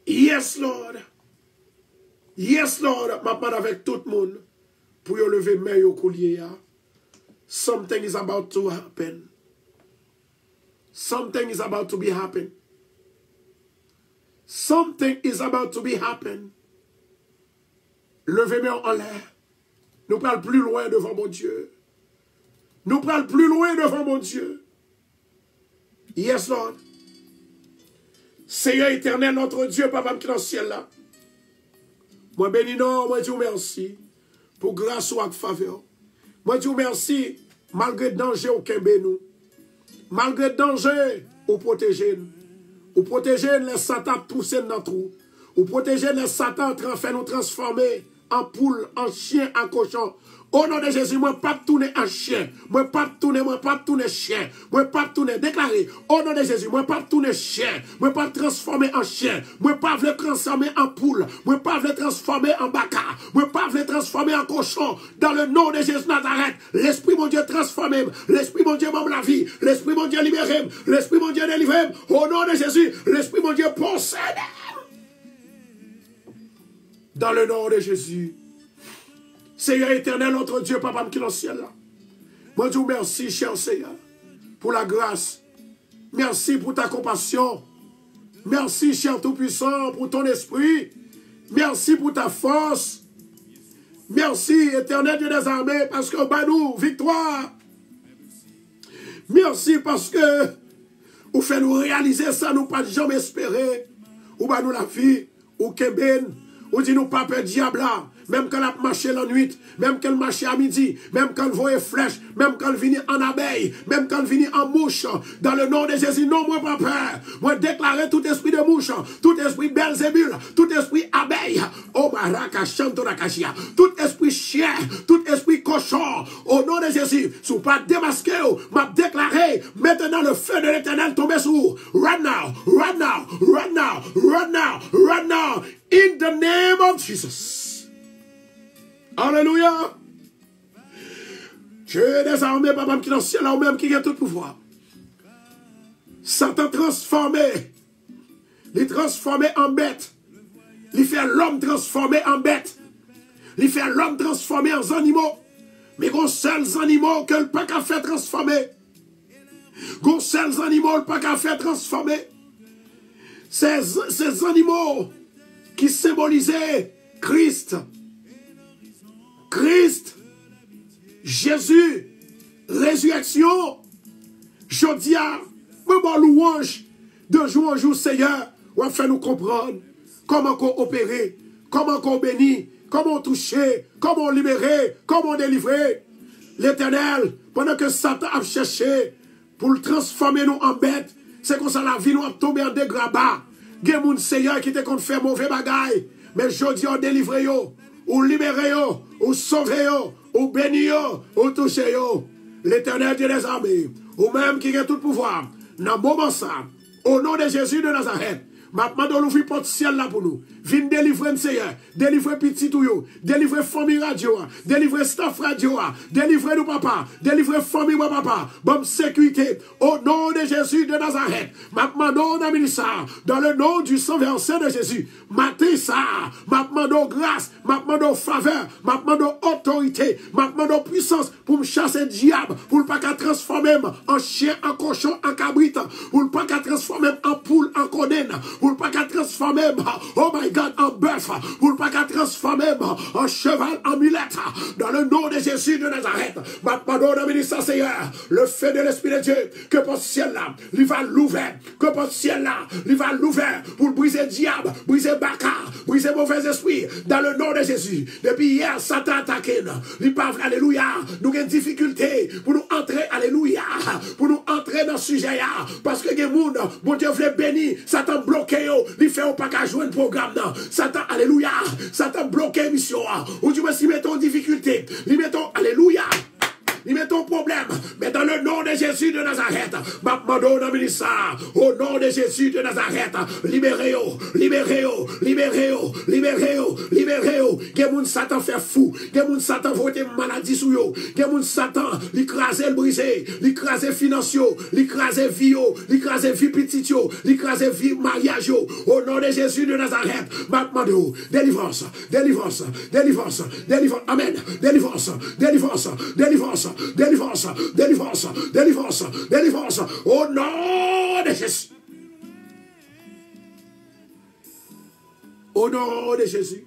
[SPEAKER 1] Yes, Lord. Yes, Lord. Ma parle avec tout le monde pour y lever main au collier. Something is about to happen. Something is about to be happen. Something is about to be happen. Levez main en l'air. Nous parlons plus loin devant mon Dieu. Nous parlons plus loin devant mon Dieu. Yes, Lord. Seigneur éternel, notre Dieu, Papa qui est dans le ciel là. Moi bénis non, moi dis merci pour grâce ou avec faveur. Moi dis merci, malgré danger aucun nous. Malgré danger, ou protéger nous. Ou protéger les Satan pousser dans notre trou. Ou protéger les Satan faire nous transformer en poule, en chien, en cochon. Au nom de Jésus, moi pas tourner en chien. Moi pas tourner chien. Moi pas tourner déclarer. Au nom de Jésus, moi pas tourner chien. Moi pas transformer en chien. Moi pas veut transformer en poule. Moi pas veut transformer en baka. Moi pas veut transformer en cochon. Dans le nom de Jésus Nazareth, l'Esprit mon Dieu transforme. L'Esprit mon Dieu m'aime la vie. L'Esprit mon Dieu libère. L'Esprit mon Dieu délivre. Au nom de Jésus, l'Esprit mon Dieu possède. Dans le nom de Jésus. Seigneur éternel, notre Dieu, Papa qui est dans le ciel là. Moi, je vous remercie, cher Seigneur, pour la grâce. Merci pour ta compassion. Merci, cher Tout-Puissant, pour ton esprit. Merci pour ta force. Merci, éternel Dieu des armées, parce que, bah nous, victoire. Merci parce que vous faites nous réaliser ça, nous pas jamais espérer. Ou bah nous la vie, ou Keben, ou dit nous pas peur diable là. Même quand elle marche la nuit, même quand elle marche à midi, même quand elle voit flèche, même quand elle vient en abeille, même quand elle vient en mouche, dans le nom de Jésus, non, moi pas peur. Moi déclarer tout esprit de mouche, tout esprit Belzébul, tout esprit abeille, oh maraka chantorakashia, tout esprit chien, tout esprit cochon, au nom de Jésus, si vous pas démasqué, m'a déclaré, maintenant le feu de l'Éternel tombe sur vous. Right now, right now, right now, right now, right now, in the name of Jesus. Alléluia. Dieu des armées, Papa qui est dans le ciel, là, ou même qui a tout pouvoir. Satan transformé. Il transformé en bête. Il fait l'homme transformé en bête. Il fait l'homme transformé en animaux. Mais gon seuls animaux que le pas qu'à faire transformer. Gon seuls animaux le pas qu'à faire transformer. Ces animaux qui symbolisaient Christ. Christ. Jésus. Résurrection. Jodia. Moment louange. De jour en jour, Seigneur. On fait nous comprendre comment qu'on opérer. Comment qu'on bénit. Comment toucher, comment libérer, comment délivrer. L'Éternel, pendant que Satan a cherché pour le transformer nous en bêtes, c'est comme ça la vie nous a tombé en dégrabat. Il y a des Seigneur qui te compte faire mauvais bagaille, mais je dis on délivre yo, ou libérer yo, ou sauver yo, ou bénir yo, ou toucher yo. L'Éternel Dieu des armées, ou même qui a tout pouvoir, dans le moment ça, au nom de Jésus de Nazareth, maintenant, on ouvre porte ciel là pour nous. Viens délivrer Seigneur. Délivrer petit touyo. Délivrer famille radio. Délivrer staff radio. Délivrer nous papa. Délivrer famille moi papa. Bonne sécurité. Au nom de Jésus de Nazareth. Maintenant, on a mis ça. Dans le nom du sang versé de Jésus. Matin ça. Maintenant, grâce. Maintenant, faveur. Maintenant, autorité. Maintenant, puissance. Pour me chasser le diable. Pour ne pas qu'à transformer en chien, en cochon, en cabrit. Pour ne pas qu'à transformer en poule, en condamne. Pour ne pas qu'à transformer, oh my God, en bœuf. Pour ne pas qu'à transformer en cheval, en mulette. Dans le nom de Jésus de Nazareth. Pardon, ça, Seigneur. Le feu de l'Esprit de Dieu. Que pour ce ciel-là, il va l'ouvrir. Que pour ce ciel-là, il va l'ouvrir. Pour briser le diable, briser Baka, briser mauvais esprit. Dans le nom de Jésus. Depuis hier, Satan attaqué. Il parle, alléluia. Nous avons une difficulté pour nous entrer, alléluia. Pour nous entrer dans ce sujet-là. Parce que les gens, bon Dieu voulait bénir. Satan bloqué. Il fait pas qu'à jouer un programme. Satan, alléluia. Satan bloqué mission. Ou du moins, s'il met en difficulté. Il met en, alléluia. Il met ton problème. Mais dans le nom de Jésus de Nazareth, au nom de Jésus de Nazareth, libérez-vous, libérez-vous, libérez-vous, libérez-vous, libérez-vous. Quelqu'un Satan fait fou. Quelqu'un Satan vote maladie sous vous. Quelqu'un Satan l'écraser, le briser, l'écraser financier, l'écraser vie, l'écraser vie petite, l'écraser vie mariage. Au nom de Jésus de Nazareth, délivrance, délivrance, délivrance, délivrance. Amen. Délivrance, délivrance, délivrance. Délivrance, délivrance, délivrance, délivrance, au nom de Jésus. Au nom de Jésus.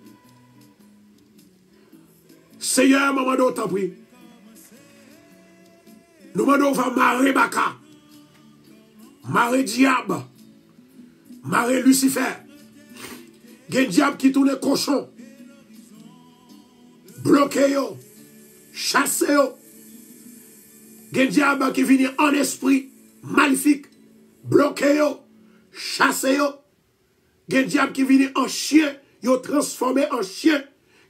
[SPEAKER 1] Seigneur, maman, t'en prie. Nous m'en va marrer Baka, marrer diable, marrer Lucifer. Gen diable qui tourne cochon. Bloqué yo, chassé yo. Gen diable qui vient en esprit maléfique, bloqué yo, chassé yo. Gen diable qui vient en chien, yo transformé en chien.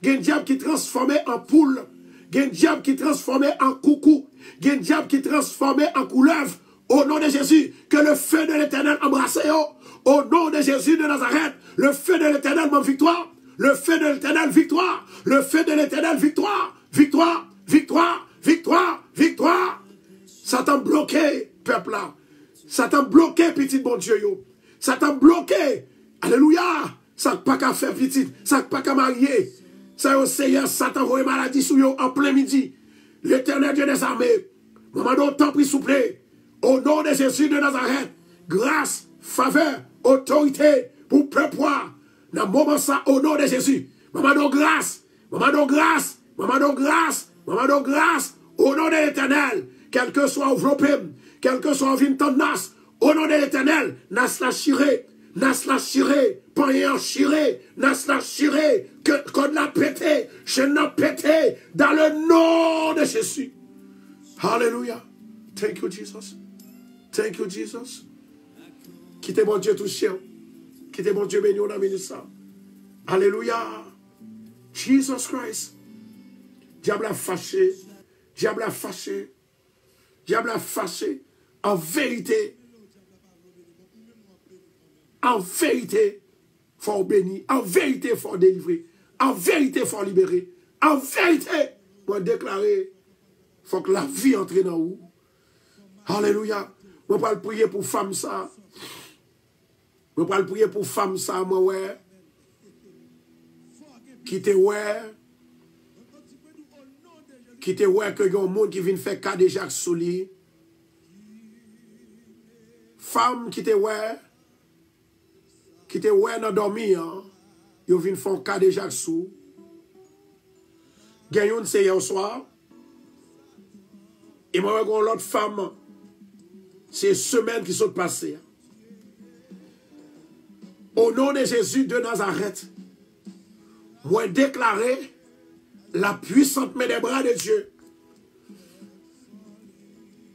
[SPEAKER 1] Gen diable qui transformé en poule. Gen diable qui transformé en coucou. Gen diable qui transformé en couleuvre. Au nom de Jésus, que le feu de l'Éternel embrasse yo. Au nom de Jésus de Nazareth, le feu de l'Éternel mon victoire. Le feu de l'Éternel victoire. Le feu de l'Éternel victoire. Victoire, victoire, victoire, victoire. Satan bloqué, peuple là. Satan bloqué, petit bon Dieu yo. Satan bloqué. Alléluia. Ça n'a pas qu'à faire petit. Ça n'a pas qu'à marier. Ça au Seigneur, Satan voit maladie sous yo en plein midi. L'Éternel Dieu des armées. Maman d'autant prie souple. Au nom de Jésus de Nazareth. Grâce, faveur, autorité pour peuple. Dans le moment ça, au nom de Jésus. Maman donc grâce. Maman donc grâce. Maman donc grâce. Maman donc grâce. Au nom de l'Éternel. Quel que soit enveloppé, quel que soit envie de nas, au nom de l'Éternel, nas la chiré, payen chiré, nas la chiré, que qu'on l'a pété, je l'ai pété, dans le nom de Jésus. Alléluia. Thank you, Jesus. Thank you, Jesus. Quittez mon Dieu tout ciel. Quittez mon Dieu béni, on a mis ça. Alléluia. Jesus Christ. Diable a fâché. Diable a fâché. Diable a fâché. En vérité, faut bénir. En vérité, faut délivrer. En vérité, faut libérer. En vérité, faut déclarer. Faut que la vie entre dans vous. Alléluia. Je vais prier pour femme ça. Je vais prier pour femme ça, moi, ouais. Qui te ouais. qui te ouais que yon monde qui vient faire cas de Jacques Souli. Femme qui te ouais dans dormir, yo vient faire cas de Jacques Sou. Gen yon c'est hier soir. Et moi yon l'autre femme c'est semaine qui sont passées. Au nom de Jésus de Nazareth, moi déclarer la puissante main des bras de Dieu.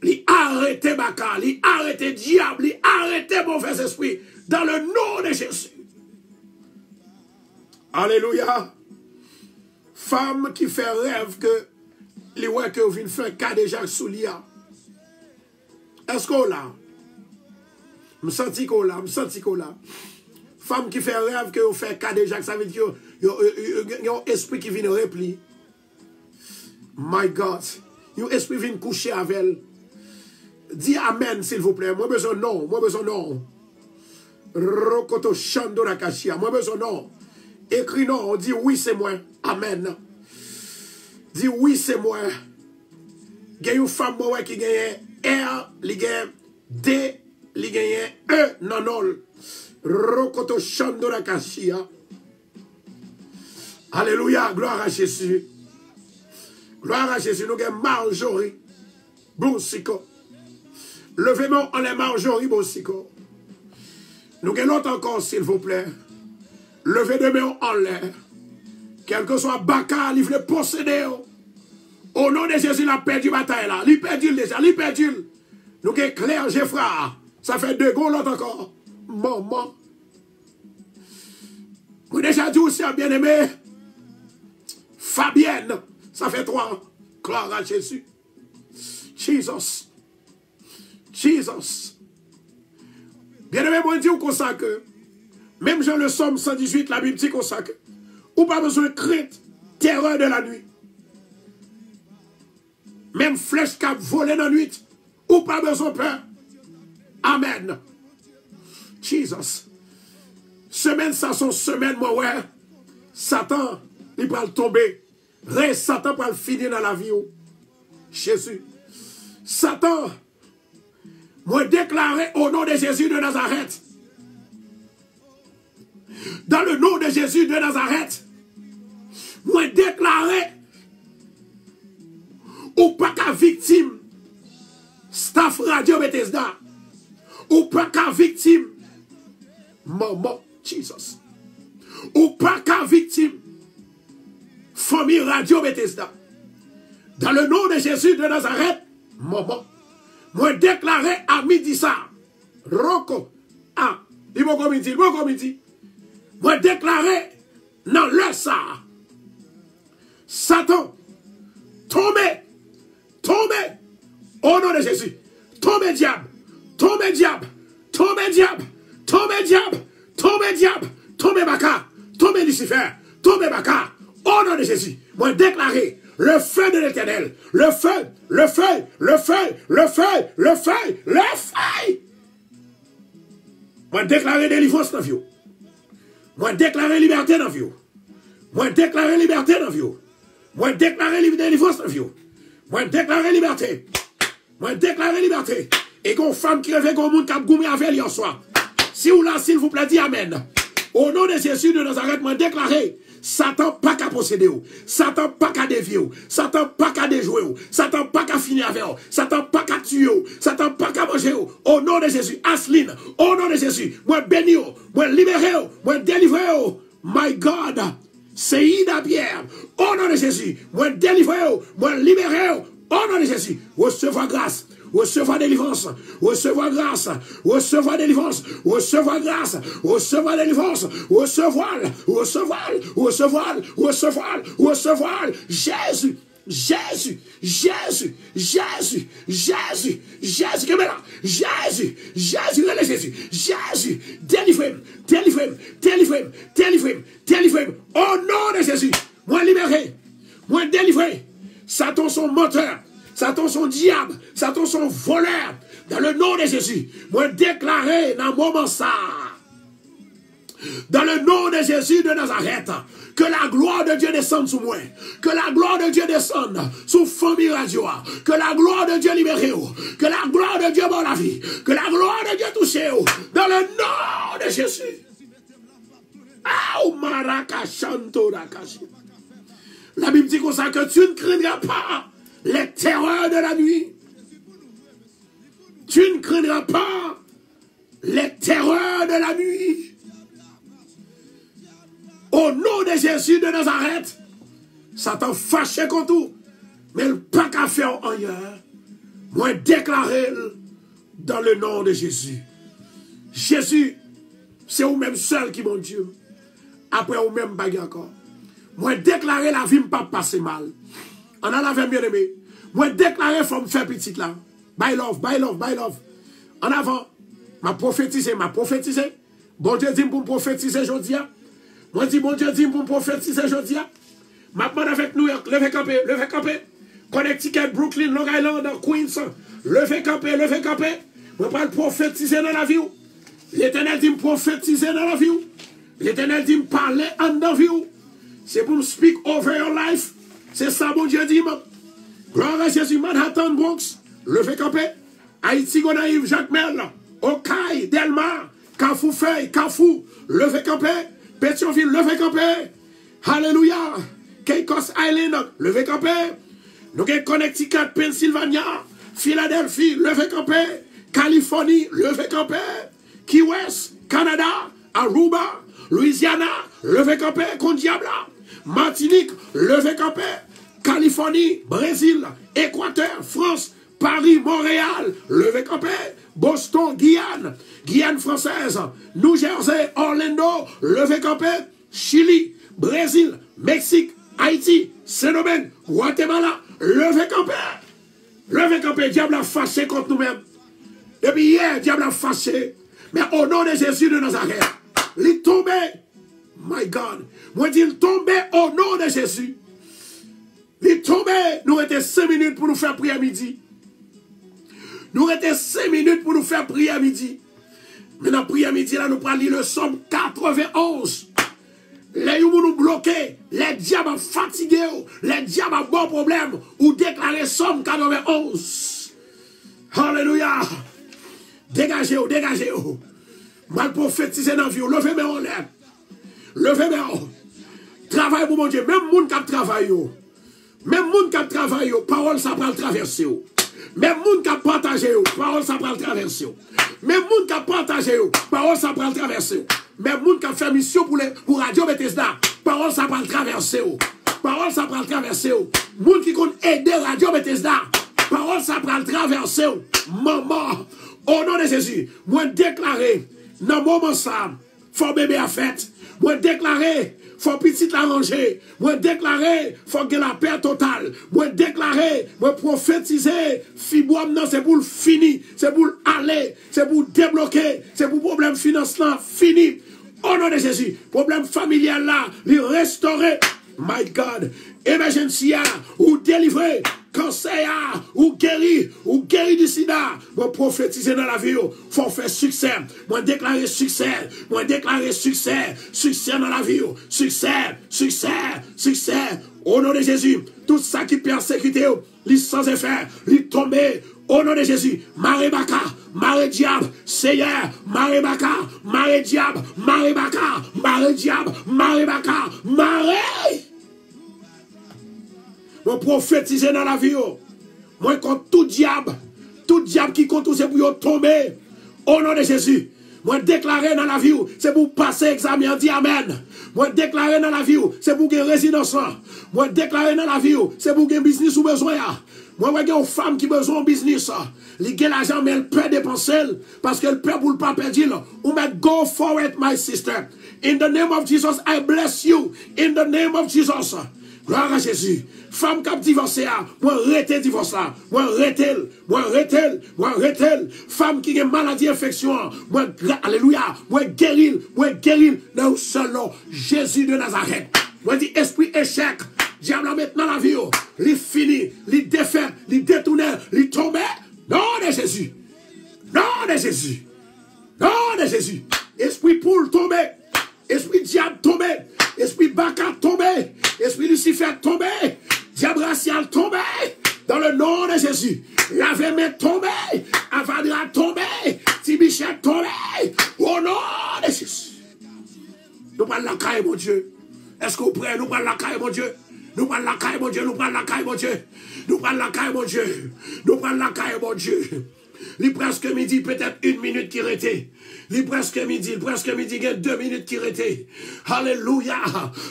[SPEAKER 1] Li arrêter Baka, li arrêter diable, li arrêter mauvais esprit dans le nom de Jésus. Alléluia. Femme qui fait rêve que les ouais que vous venez faire cas de Jacques Soulia. Est-ce qu'on l'a? Me senti qu'on l'a, me senti qu'on l'a. Femme qui fait rêve que vous faites cas de Jacques, ça veut dire qu'il y a un esprit qui vient repli. My God. Il y a un esprit qui vient coucher avec elle. Dis amen, s'il vous plaît. Moi, besoin non. Moi, besoin non. Rokoto Shando Rakashia. Moi, besoin non. Écris non. On dit oui, c'est moi. Amen. Dis oui, c'est moi. Il y a une femme moi, qui gagne R, qui gagne D, qui gagne E, non, non. Rokoto Shando Rakashia. Alléluia. Gloire à Jésus. Gloire à Jésus. Nous avons Marjorie. Boussiko. Levez-moi en les Marjorie Boussiko. Nous avons l'autre encore, s'il vous plaît. Levez de main en l'air. Quel que soit Baka, il veut posséder. Au nom de Jésus, il a perdu la bataille là. Il a perdu déjà, il a perdu. Nous avons Claire Geoffra. Ça fait 2 goals, l'autre encore. Maman. Vous déjà dit aussi, bien aimé. Fabienne. Ça fait 3. Gloire à Jésus. Jesus. Jesus. Bien aimé, moi, je dis comme ça que, même dans le Somme 118, la Bible dit comme ça que, ou pas besoin de crainte, terreur de la nuit. Même flèche qui a volé dans la nuit, ou pas besoin de peur. Amen. Jesus. Semaine, ça, son semaine, moi, ouais. Satan, il va tomber. Satan va finir dans la vie. Jésus. Satan, moi déclaré au nom de Jésus de Nazareth. Dans le nom de Jésus de Nazareth. Moi déclaré ou pas qu'à victime staff Radio Bethesda. Ou pas qu'à victime maman Jesus. Ou pas qu'à victime famille Radio Bethesda. Dans le nom de Jésus de Nazareth, maman. Moi déclaré à midi ça. Roko. Ah, il m'a commis, moi déclaré dans le ça. Satan, tombez. Au nom de Jésus. Tombez diable. Tombez diable. Tombez diable. Tombez diable. Tombez diable. Tombez Baka. Tombez Lucifer. Tombez Baka. Au nom de Jésus. Moi déclaré. Le feu de l'Éternel. Le feu. Le feu. Le feu. Le feu. Le feu. Le feu. Moi déclarer délivrance dans vous. Moi déclarer liberté dans vous. Moi déclarer liberté dans vous. Moi déclarer délivrance dans vous. Moi déclarer liberté. Moi déclarer liberté. Et qu'on femme qui rêve qu'on monde qui a goumé avec hier soir. Si vous là, s'il vous plaît, dis amen. Au nom de Jésus de Nazareth, moi déclarer. Satan pas qu'à posséder ou. Satan pas qu'à dévier ou. Satan pas qu'à déjouer ou. Satan pas qu'à finir avec ou. Satan pas qu'à tuer ou. Satan pas qu'à manger ou. Au nom de Jésus. Asline. Au nom de Jésus. Moi béni ou. Moi libéré ou. Moi délivré ou. My God. C'est Ida Pierre. Au nom de Jésus. Moi délivré ou. Moi libéré ou. Au nom de Jésus. Recevoir grâce. Recevoir délivrance, recevoir grâce, recevoir délivrance, recevoir grâce, recevoir délivrance, recevoir, Jésus, Jésus, Jésus, Jésus, Jésus, Jésus, Jésus, Jésus, Jésus, Jésus, délivrez, au nom de Jésus, moi libéré, moi délivré, Satan son moteur. Satan son diable, Satan son voleur, dans le nom de Jésus, moi déclaré dans le moment ça, Dans le nom de Jésus de Nazareth, que la gloire de Dieu descende sur moi. Que la gloire de Dieu descende sur famille radio. Que la gloire de Dieu libère. Que la gloire de Dieu dans la vie. Que la gloire de Dieu touche. Dans le nom de Jésus. La Bible dit comme ça que tu ne craindras pas les terreurs de la nuit. Tu ne craindras pas les terreurs de la nuit. Au nom de Jésus de Nazareth, Satan fâché contre tout, mais il pas qu'à faire ailleurs. Moi déclarer dans le nom de Jésus. Jésus, c'est vous-même seul qui mon Dieu. Après vous-même bagarre encore. Moi déclarer la vie ne pas passer mal. On a la vie bien aimé. Moi déclarer faut me faire petite là. By love, by love, by love. En avant, m'a prophétisé. Bon Dieu dit pour prophétiser aujourd'hui. Moi dis bon Dieu dit pour prophétiser aujourd'hui. Ma demande avec New York, levez campé. Connecticut, Brooklyn, Long Island, Queens, levez campé. Moi pas prophétiser dans la vie. L'Éternel dit me prophétiser dans la vie. L'Éternel dit me parler en dans la vie. C'est pour me speak over your life. C'est ça bon Dieu dit. Gloire à Jésus, Manhattan, Bronx, levez campé. Haïti, Gonaïve, Jacques Merle, Okaï, Delmar, Carrefour Feuille, Carrefour, levez campé. Pétionville, levez campé. Alléluia. Caicos Island, levez campé. Nous avons Connecticut, Pennsylvania, Philadelphie, levez campé. Californie, levez campé. Key West, Canada, Aruba, Louisiana, levez campé. Condiabla, Martinique, levez campé. Californie, Brésil, Équateur, France, Paris, Montréal, levez campé. Boston, Guyane française, New Jersey, Orlando, levez campé. Chili, Brésil, Mexique, Haïti, Saint-Domingue, Guatemala, levez campé. Levez campé, diable a fâché contre nous-mêmes. Depuis hier, diable a fâché. Mais au nom de Jésus de Nazareth, il est tombé. My God. Moi, je dis, il est tombé au nom de Jésus. Il est tombé. Nous étions 5 minutes pour nous faire prier à midi. Nous étions 5 minutes pour nous faire prier à midi. Maintenant, prier à midi, là, nous prenons le Somme 91. Les gens nous bloqués, les diables fatigués, les diables ont bon problème, ou déclarer Somme 91. Alléluia. Dégagez-vous, dégagez-vous. Mal prophétiser dans la vie, levez-moi en l'air. Levez-moi. Travaille pour mon Dieu, même moun qui travaille. Même moun qui travaille, parole ça prend le traverser. Même moun qui partage, parole ça prend le traverser. Même moun qui partage, parole ça prend le traverser. Même moun qui fait mission pour Radio Bethesda, parole ça prend le traverser. Parole ça prend le traverser. Moun qui compte aider Radio Bethesda, parole ça prend le traverser. Maman, au nom de Jésus, moi déclarer, dans le moment ça, faut bébé à fête. Moi déclarer, faut petit l'arranger. Moi déclarer, faut que la paix totale. Moi déclarer, moi prophétiser, fiboam non, c'est pour le fini, c'est pour aller, c'est pour débloquer, c'est pour problème financier fini. Au nom de Jésus, problème familial là, les restaurer. My God, emergency ou délivrer, cancer ou guéri du sida. Moi prophétiser dans la vie, faut faire succès. Moi déclarer succès, succès dans la vie, succès. Au nom de Jésus, tout ça qui persécuté, les sans effet, les tombés. Au nom de Jésus, marée baka, marée diable, Seigneur, marée baka, marée diable, marée baka, marée diable, marée baka, marée. Moi prophétiser dans la vie, moi contre tout diable qui compte c'est pour tomber. Au nom de Jésus, moi déclarer dans la vie, c'est pour passer examen, dit amen. Moi déclarer dans la vie, c'est pour gagner résidence. Moi déclarer dans la vie, c'est pour gagner business ou besoin. Moi, je une femme qui a besoin de business. Elle a l'argent, mais elle peut dépenser parce qu'elle peut pour ne pas perdre. Ou met go forward, my sister. In the name of Jesus, I bless you. In the name of Jesus. Gloire à Jésus. Femme qui a divorcé, moi arrêtez divorce là. Moi arrêtez. Femme qui a maladie, infection, moi alléluia. Moi guérir dans le seul nom, Jésus de Nazareth. Moi dis esprit échec. Diable maintenant la vie, il finit, il défait, il détourne, il tombe. Non de Jésus. Non de Jésus. Non de Jésus. Esprit pour tomber. Dans le nom de Jésus. La Vémé tomber. Avadra tomber. Tibichette tomber. Au nom de Jésus. Nous parlons la caille, mon Dieu. Est-ce que vous prêtez? Nous parlons la caille, mon Dieu. Nous parlons la caille, mon Dieu. Nous parlons la caille, mon Dieu. Nous parlons la caille, mon Dieu. Nous parlons la caille, mon Dieu. Il presque midi, peut-être 1 minute qui restait. Il presque midi, il y a 2 minutes qui restait. Alléluia.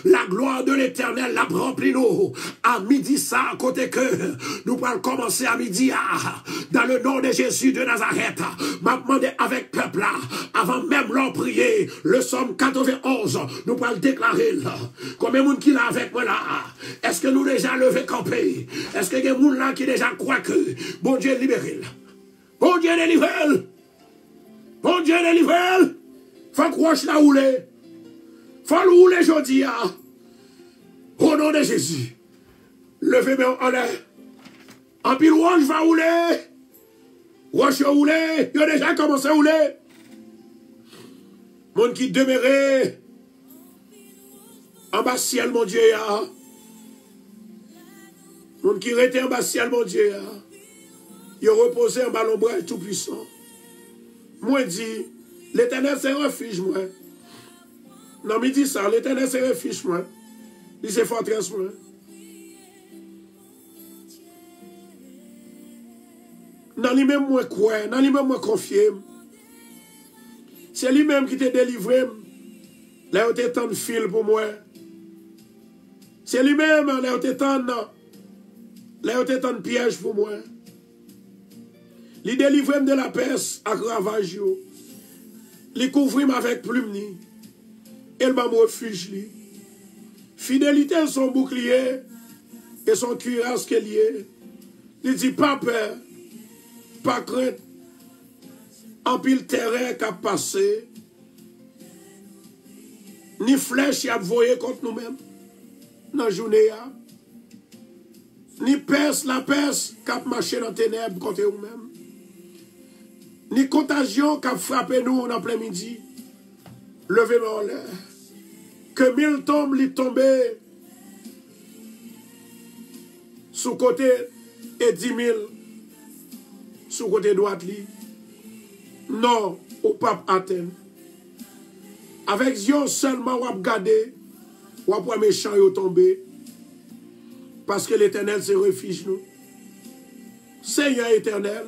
[SPEAKER 1] La gloire de l'Éternel l'a rempli nous. À midi, ça, à côté que nous allons commencer à midi. Dans le nom de Jésus de Nazareth. M'a demandé avec peuple là, avant même l'on prier, le Somme 91, nous allons déclarer là. Combien de monde qui l'a avec moi là? Est-ce que nous déjà levé campé? Est-ce que y a des gens là qui déjà croient que bon Dieu libéré? Bon Dieu délivre. Bon Dieu délivre. Faut croire la rouler. Faut le rouler aujourd'hui. Au nom de Jésus. Levez-moi en l'air. En pile roche va rouler. Roche rouler. Il a déjà commencé à rouler. Monde qui demeurait en bas ciel, mon Dieu. Monde qui était en bas ciel, mon Dieu. Il reposé en bas l'ombrage tout puissant. Moi dit, l'Éternel c'est refuge moi. Non, mais dit ça, l'Éternel c'est refuge moi. Il c'est forteresse moi. Non, lui-même moi croire, non, lui-même moi confier. C'est lui-même qui t'a délivré. Là où t'es tant de fil pour moi. C'est lui-même, là où t'es tant de piège pour moi. Il délivre de la peste à ravage. Il couvre avec plume. Il m'a refuge. Fidélité son bouclier et son cuirasse qu'elle y est. Il dit pas peur, pas crainte. En pile terrain qui a passé. Ni flèche qui a voyé contre nous-mêmes. Dans la journée. Ni peste, la peste qui a marché dans les ténèbres contre nous-mêmes. Ni contagion qui a frappé nous en après-midi. Levez-moi en l'air. Que 1000 tombes lui tombent sous côté et 10 000 sous côté droite li. Non, au pape Athènes. Avec Zion seulement on va garder, on va méchant yo tomber. Parce que l'Éternel c'est refuge nous. Seigneur éternel.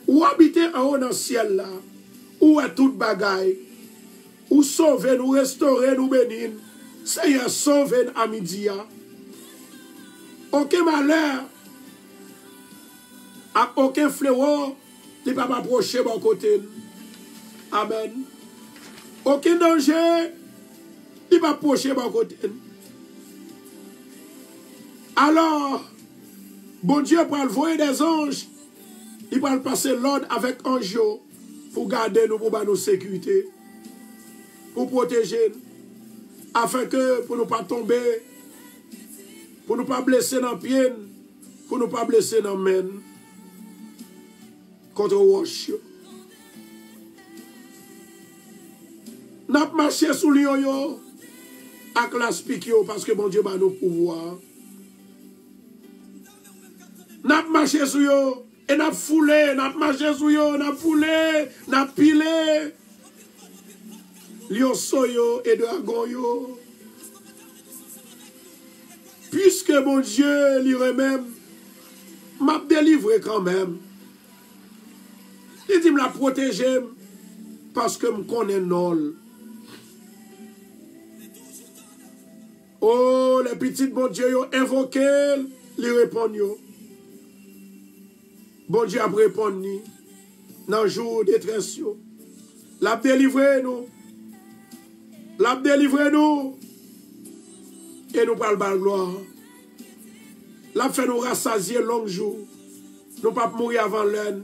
[SPEAKER 1] Ou habiter en haut dans le ciel là, ou à toute bagaille, ou sauver nous, restaurer nous, bénir. Seigneur, sauver à midi. Aucun malheur, aucun fléau, ne peut pas approcher de mon côté. Amen. Aucun danger, ne peut pas approcher de mon côté. Alors, bon Dieu pour envoyer des anges. Il va passer l'ordre avec ange pour garder nous, pour nous sécurité, pour protéger, afin que pour ne pas tomber, pour ne pas blesser dans le pied, pour ne pas blesser dans la main, contre roche. Nous avons marché sous lion avec la spique parce que mon Dieu va nous pouvoir. Nous avons marché sous yo. Et n'a foulé, n'a marché sur yo, n'a foulé, n'a pilé. Lion soyo et dragon yo. Puisque mon Dieu lui même m'a délivré quand même. Il dit me la protéger parce que me connais nol. Oh, les petites bon Dieu yo invoqué, lui répondent yo. Bon Dieu a répondu dans le jour de détresse. L'a délivré nous. L'a délivré nous. Et nous parlons de gloire. L'a fait nous rassasier long jour. Nous ne pouvons pas mourir avant l'heure. Nous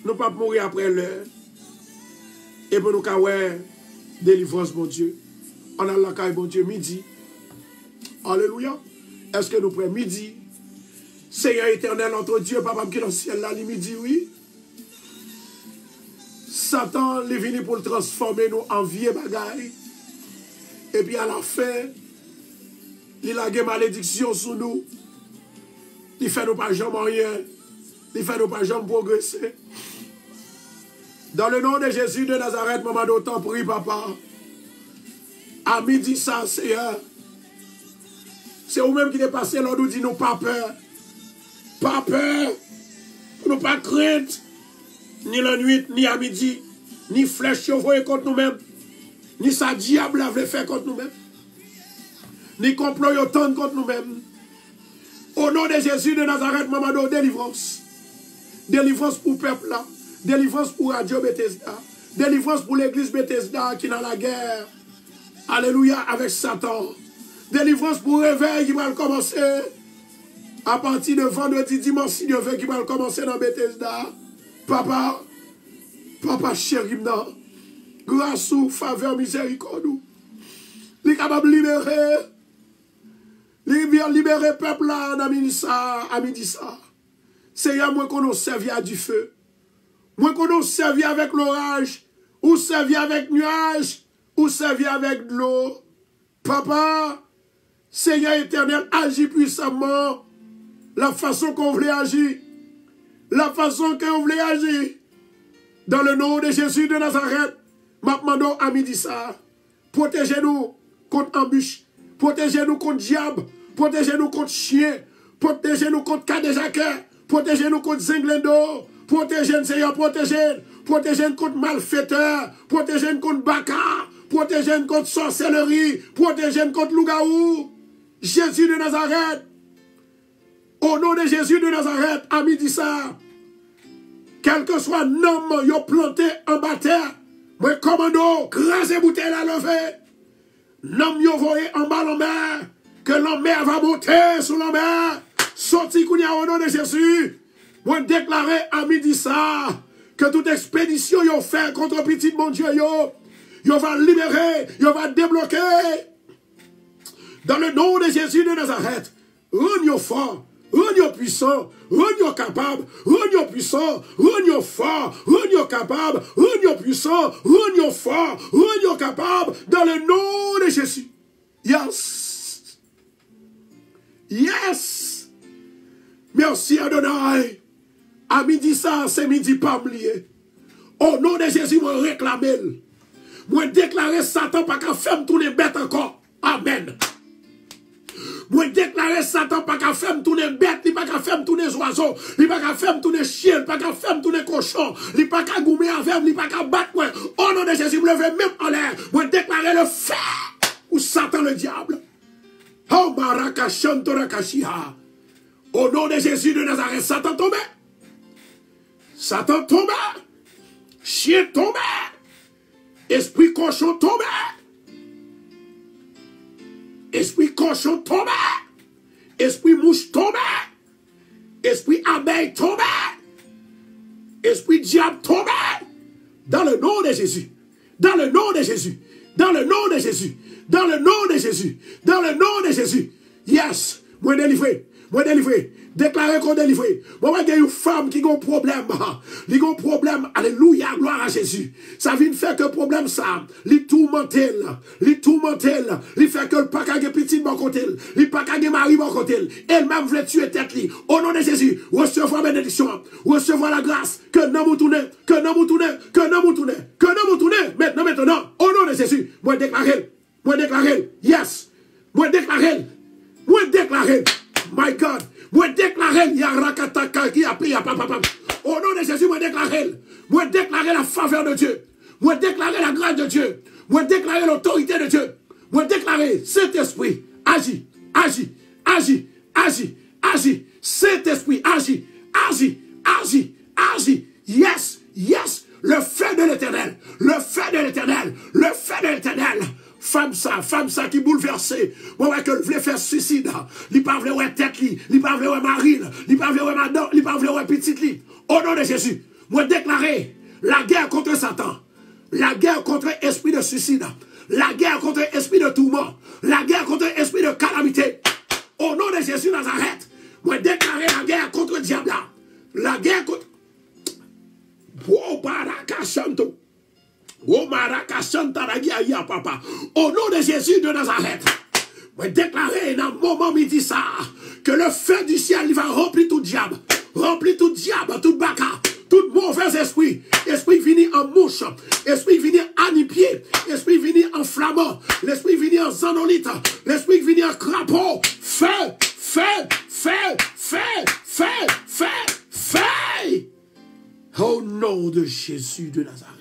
[SPEAKER 1] ne pouvons pas mourir après l'heure. Et pour nous avoir délivrance, bon Dieu. On a la caille, bon Dieu, midi. Alléluia. Est-ce que nous prenons midi? Seigneur éternel, entre Dieu, papa qui est dans le ciel, là, il me dit oui. Satan, il est venu pour le transformer nous en vieux bagaille. Et puis à la fin, il a une malédiction sur nous. Il fait nous pas jamais rien. Il fait nous pas jamais progresser. Dans le nom de Jésus de Nazareth, maman d'autant prie, papa. À midi ça, Seigneur. C'est vous-même qui est passé, là, nous dit nous pas peur. Pas peur. Nous pas crainte. Ni la nuit, ni à midi. Ni flèche envoyée contre nous-mêmes. Ni sa diable a voulu faire contre nous-mêmes. Ni complot autant contre nous-mêmes. Au nom de Jésus de Nazareth, maman, délivrance. Délivrance pour le peuple là. Délivrance pour Radio Bethesda. Délivrance pour l'église Bethesda qui est dans la guerre. Alléluia, avec Satan. Délivrance pour réveil qui va commencer. À partir de vendredi, dimanche, si Dieu veut, qui va commencer dans Bethesda. Papa, papa chéri, grâce ou faveur, miséricorde. Il est capable de libérer. Libérer le peuple là, à midi ça. Seigneur, moi qu'on nous servi à du feu. Moi qu'on nous servi avec l'orage. Ou servi avec nuage. Ou servi avec de l'eau. Papa, Seigneur éternel, agis puissamment. La façon qu'on voulait agir. La façon qu'on voulait agir. Dans le nom de Jésus de Nazareth. Maintenant à midi ça. Protégez-nous contre embûche. Protégez-nous contre diable. Protégez-nous contre chien. Protégez-nous contre Kadejake. Protégez-nous contre Zinglendo. Protégez-nous, Seigneur, protégez-nous. Protégez-nous contre malfaiteurs. Protégez-nous contre Baka. Protégez-nous contre sorcellerie. Protégez-nous contre Lougaou. Jésus de Nazareth. Au nom de Jésus de Nazareth, à midi ça. Quel que soit nom yo planté en bataille. Moi, commando, crasez bouteille à lever. Nom yo voyé en bas en mer. Que l'enfer va monter sur la mer. Sorti kounya au nom de Jésus. Moi déclarer à midi ça. Que toute expédition yo fait contre petit mon Dieu yo va libérer, yo va débloquer. Dans le nom de Jésus de Nazareth. Rends fort. Rends puissant, rends capable, rends puissant, rends fort, rends capable, rends puissant, rends fort, rends capable, dans le nom de Jésus. Yes. Yes. Merci Adonai. À midi ça, c'est midi pas lié. Au nom de Jésus, moi réclamer. Moi déclarer Satan pas qu'à faire tourner bête encore. Amen. Moi déclarer Satan pas qu'à faire tourner bête, il pas qu'à faire tourner oiseaux, il pas qu'à faire tourner chien, il pas qu'à faire tourner cochon, il pas qu'à goumer avec, il pas qu'à battre moi. Au nom de Jésus, moi lever même en l'air. Moi déclarer le feu ou Satan le diable. Oh marakashantorakashia. Au nom de Jésus de Nazareth, Satan tombe. Satan tombe. Chien tombe. Esprit cochon tombe. Esprit cochon tombe. Esprit mouche tombe. Esprit abeille tombe. Esprit diable tombe. Dans le nom de Jésus. Dans le nom de Jésus. Dans le nom de Jésus. Dans le nom de Jésus. Dans le nom de Jésus. Yes. Moi délivré. Moi délivré. Déclaré qu'on délivré. Moi, il y a une femme qui a un problème. Il a un problème. Alléluia. Gloire à Jésus. Ça vient faire que problème ça. Il tourmente. Il tourmente. Il fait que le paquet petit bon côté. Il paquet mari bon côté. Elle-même voulait tuer tête. Au nom de Jésus. Recevoir bénédiction. Recevoir la grâce. Que non vous tournez. Que non vous tournez. Que non vous tournez. Que non vous tournez. Maintenant. Au nom de Jésus. Moi déclaré. Moi déclaré. Yes. Moi déclaré. Moi déclaré. My God. Moi déclarer au nom de Jésus, moi déclarer la faveur de Dieu. Moi déclarer la grâce de Dieu. Moi déclarer l'autorité de Dieu. Moi déclarer Saint-Esprit, agis, agis, agis, agis, agis. Saint-Esprit, agis, agis, agis, agis. Yes, yes. Le feu de l'Éternel, le feu de l'Éternel, le feu de l'Éternel. Femme ça qui bouleversée. Moi, que voulait faire suicide. Il pas voulait ouais tête li, il pas voulait ouais mari, il pas voulait ouais madame, il pas voulait ouais petite li. Au nom de Jésus, moi déclarer la guerre contre Satan, la guerre contre esprit de suicide, la guerre contre esprit de tourment, la guerre contre esprit de calamité. Au nom de Jésus Nazareth, moi déclarer la guerre contre le diable, la guerre contre papa. Au nom de Jésus de Nazareth, moi déclarer dans le moment midi ça, que le feu du ciel il va remplir tout diable, remplis tout diable, tout baka, tout mauvais esprit, esprit vini en mouche, esprit vini en nipier, esprit vini en flamand, l'esprit vini en zanolite, l'esprit vini en crapaud, feu, feu, feu, feu, feu, feu, feu. Au nom de Jésus de Nazareth.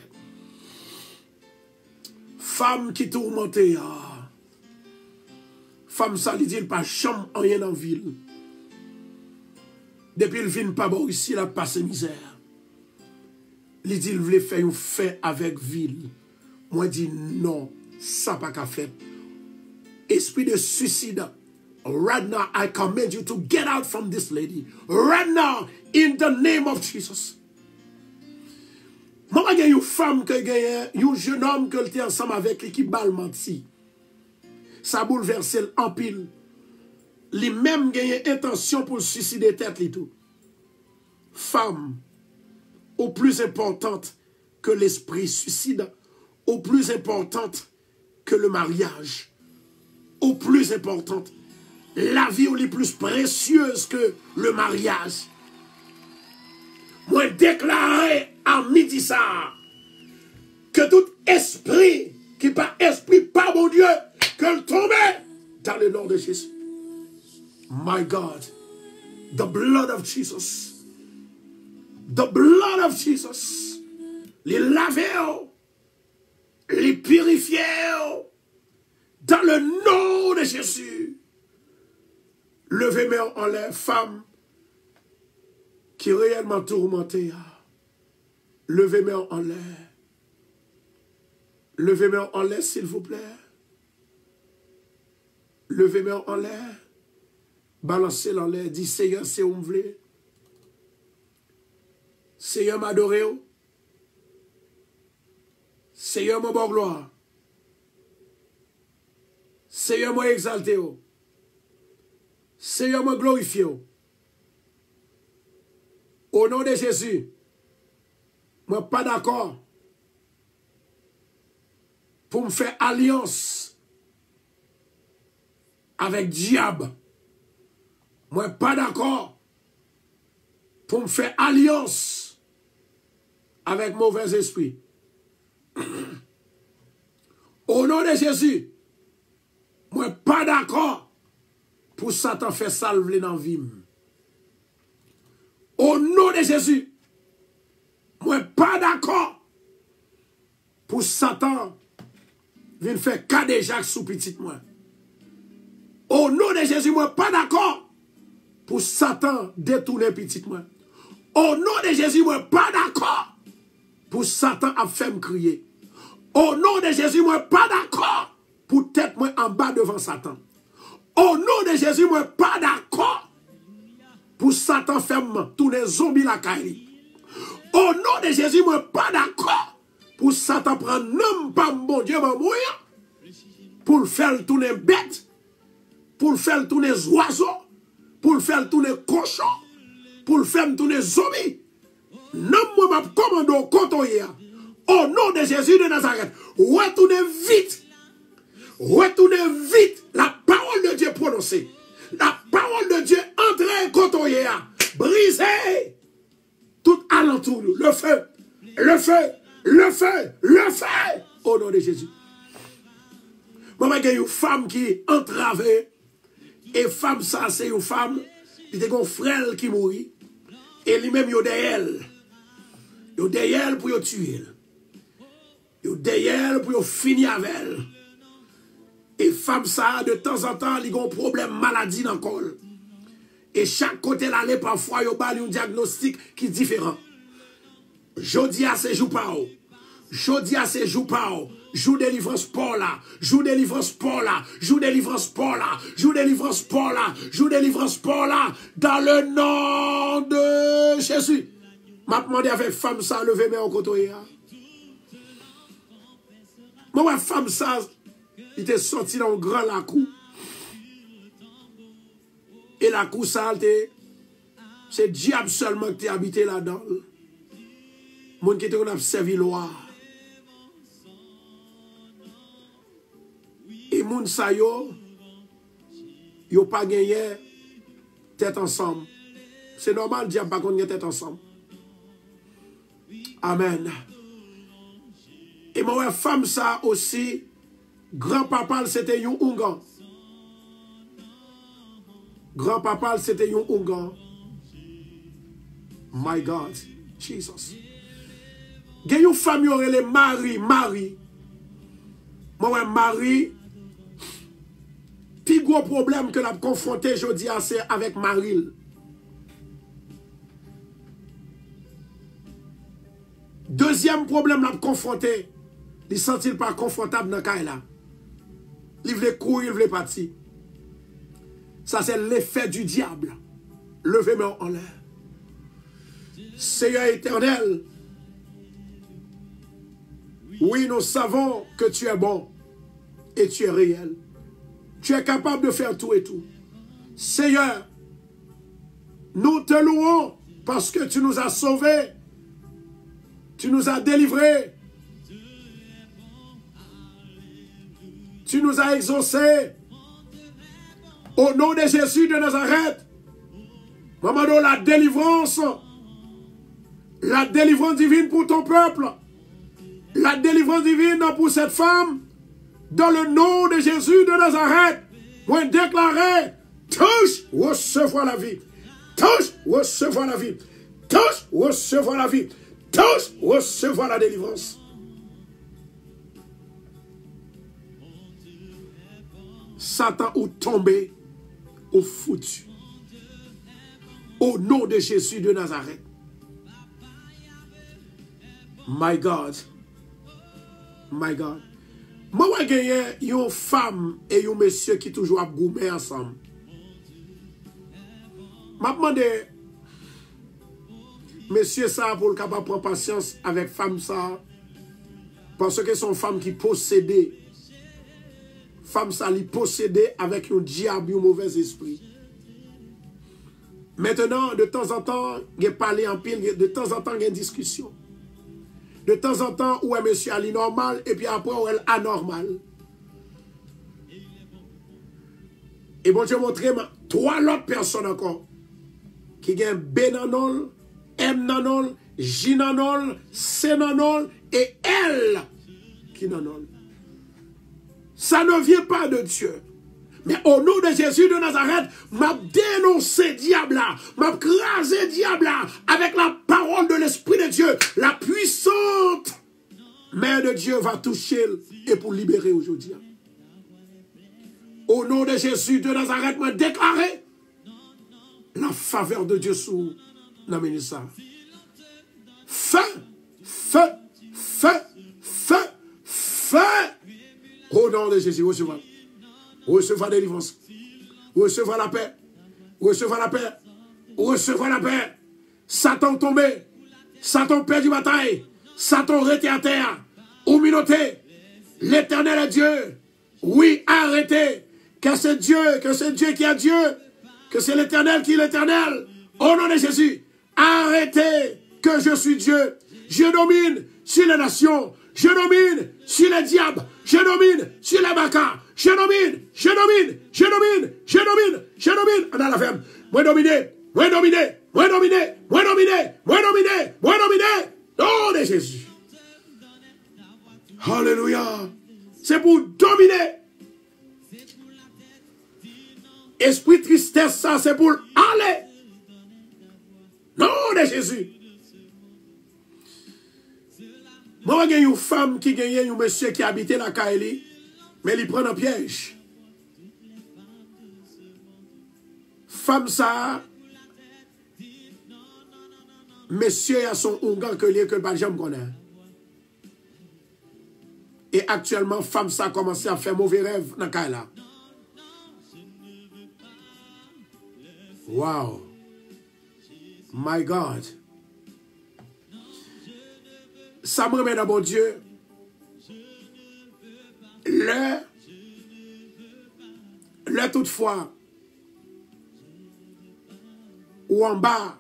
[SPEAKER 1] Femme qui tourmentée, femme ça lui dit il pas chambre rien en ville. Depuis il vient pas bon ici, il a passé misère. Il dit il voulait faire un fait avec ville. Moi dit non, ça pas qu'à faire. Esprit de suicide. Right now I command you to get out from this lady. Right now in the name of Jesus. Moi, il y a une femme, un jeune homme qui était ensemble avec lui qui balle menti. Ça bouleverse en pile. Lui même a intention pour suicider tête et tout. Femme, au plus importante que l'esprit suicide, au plus importante que le mariage, au plus importante, la vie est plus précieuse que le mariage. Moi, déclaré en midi ça, que tout esprit qui pas esprit, pas mon Dieu, que le tombe dans le nom de Jésus. My God, the blood of Jesus, the blood of Jesus, les laver, les purifier, dans le nom de Jésus. Levez-moi en l'air, femme, qui est réellement tourmentée. Levez-moi en l'air. Levez-moi en l'air, s'il vous plaît. Levez-moi en l'air. Balancez-le en l'air. Dis, Seigneur, c'est où vous voulez. Seigneur, m'adorer. Seigneur, mon bon gloire. Seigneur, moi exalté. Seigneur, moi glorifié. Au nom de Jésus, moi pas d'accord pour me faire alliance avec diable. Moi pas d'accord pour me faire alliance avec mauvais esprit. Au nom de Jésus, moi pas d'accord pour Satan faire salver dans la vie. Au nom de Jésus, moi pas d'accord pour Satan venir faire cas de Jacques sous petit moi. Au nom de Jésus, moi pas d'accord pour Satan détourner petit moi. Au nom de Jésus, moi pas d'accord pour Satan à faire me crier. Au nom de Jésus, moi pas d'accord pour tête moi en bas devant Satan. Au nom de Jésus, moi pas d'accord pour Satan faire tourner zombie la caille. Au nom de Jésus, moi pas d'accord pour Satan prendre nom pas mon Dieu mon moyen pour le faire tourner bête, pour le faire tourner oiseau, pour le faire tourner cochon, pour le faire tourner zombie. Non moi m'a commandé au côté. Au nom de Jésus de Nazareth, retournez vite. Retournez vite la parole de Dieu prononcée. La parole de Dieu entrez côté. Brisez tout alentour. Le feu, le feu, le feu, le feu. Au nom de Jésus. Maman, il y a une femme qui est entravée. Et femme, ça, c'est une femme. Il y a un frère qui mourit. Et lui-même, il y a derrière. Il y a derrière pour le tuer. Il y a derrière pour finir avec elle. Et femme, ça, de temps en temps, il y a un problème maladie dans le col. Et chaque côté l'aller, parfois, il y a un diagnostic qui est différent. Jodi à ces jours pas. Jodi à ces jours pas. Joue délivrance pour là. Joue délivrance pour là. Joue délivrance pour là. Joue délivrance pour là. Joue délivrance pour là. Dans le nom de Jésus. M'a demandé avec femme ça, lever mes en côté. Moi, femme ça, il était sorti dans un grand lacou. Et la cour ça, c'est diable seulement qui est habité là-dedans. Moun qui te servi loi. Et moun sa yo pas gagné tête ensemble. C'est normal, diable, par contre, nous sommes ensemble. Amen. Et moi, femme, ça aussi, grand-papa, c'était un Ougan. Grand-papa, c'était un Ougan. My God, Jesus. Il y a une femme, qui aurait les Marie. Moi, Marie, plus gros problème que l'a confronté, je dis, c'est avec Marie. Deuxième problème, l'a confronté, il ne se sent pas confortable dans le cas là. Il veut courir, il veut partir. Ça, c'est l'effet du diable. Levez-moi en l'air. Seigneur éternel, oui, nous savons que tu es bon et tu es réel. Tu es capable de faire tout et tout. Seigneur, nous te louons parce que tu nous as sauvés. Tu nous as délivrés. Tu nous as exaucés. Au nom de Jésus de Nazareth, maman, la délivrance divine pour ton peuple, la délivrance divine pour cette femme, dans le nom de Jésus de Nazareth, moi déclarer, touche, recevoir la vie, touche, recevoir la vie, touche, recevoir la vie, touche, recevoir la délivrance. Satan ou tombé ou foutu. Au nom de Jésus de Nazareth. My God. My God. Moi, je gagne une femme et un monsieur qui toujours gourmet ensemble. Je demande, monsieur ça, pour le capable prendre patience avec femme ça, parce que son femme qui possédait. Femme ça li possédée avec un diable, un mauvais esprit. Maintenant, de temps en temps, il y a parlé en pile, de temps en temps, il y a une discussion. De temps en temps, où est monsieur Ali normal, et puis après, où est anormal. Et bon, je vais montrer trois autres personnes encore, qui ont B nanol, M nanol, J nanol, C nanol, et L qui nanol. Ça ne vient pas de Dieu. Mais au nom de Jésus de Nazareth, m'a dénoncé diable là, m'a crasé diable là, avec la parole de l'Esprit de Dieu, la puissante main de Dieu va toucher et pour libérer aujourd'hui. Au nom de Jésus de Nazareth, m'a déclaré la faveur de Dieu sous la ministère. Feu, feu, feu, feu, feu. Au nom de Jésus, recevez. Recevez la délivrance. Recevez la paix. Recevez la paix. Recevez la paix. Satan tombé. Satan perdu bataille. Satan reté à terre. Humilité. L'Éternel est Dieu. Oui, arrêtez. Que c'est Dieu qui est Dieu. Que c'est l'Éternel qui est l'Éternel. Au nom de Jésus. Arrêtez que je suis Dieu. Je domine sur les nations. Je domine sur les diables. Je domine sur les bacas. Je domine. On a la ferme. Moi dominer. Nom de Jésus. Alléluia. C'est pour dominer. Esprit tristesse, ça, c'est pour aller. Nom de Jésus. Moi, il y a une femme qui gagne un monsieur qui habitait la Kaeli, mais il prend un piège. Femme ça, monsieur a son ongan que le pas jamais connaît. Et actuellement, femme ça a commencé à faire mauvais rêve dans la Kaeli. Wow. My God. Ça me remet dans mon Dieu. Le toutefois, ou en bas,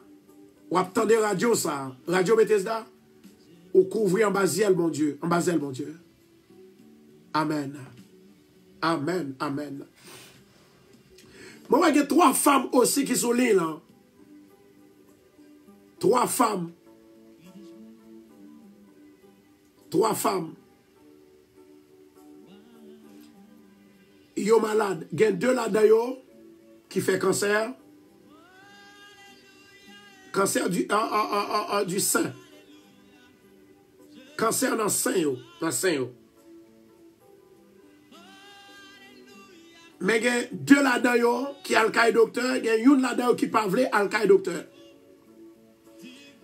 [SPEAKER 1] ou attendez radio ça, radio Bethesda, ou couvrir en basiel, mon Dieu, en basel, mon Dieu. Amen. Amen, amen. Moi, il y a trois femmes aussi qui sont là. 3 femmes. 3 femmes. Yo malade. Il y a 2 là-dedans qui fait cancer. Cancer du sein. Cancer dans le sein. Mais il y a 2 là-dedans qui sont al docteur. Il y a une là-dedans qui pas vle al docteur.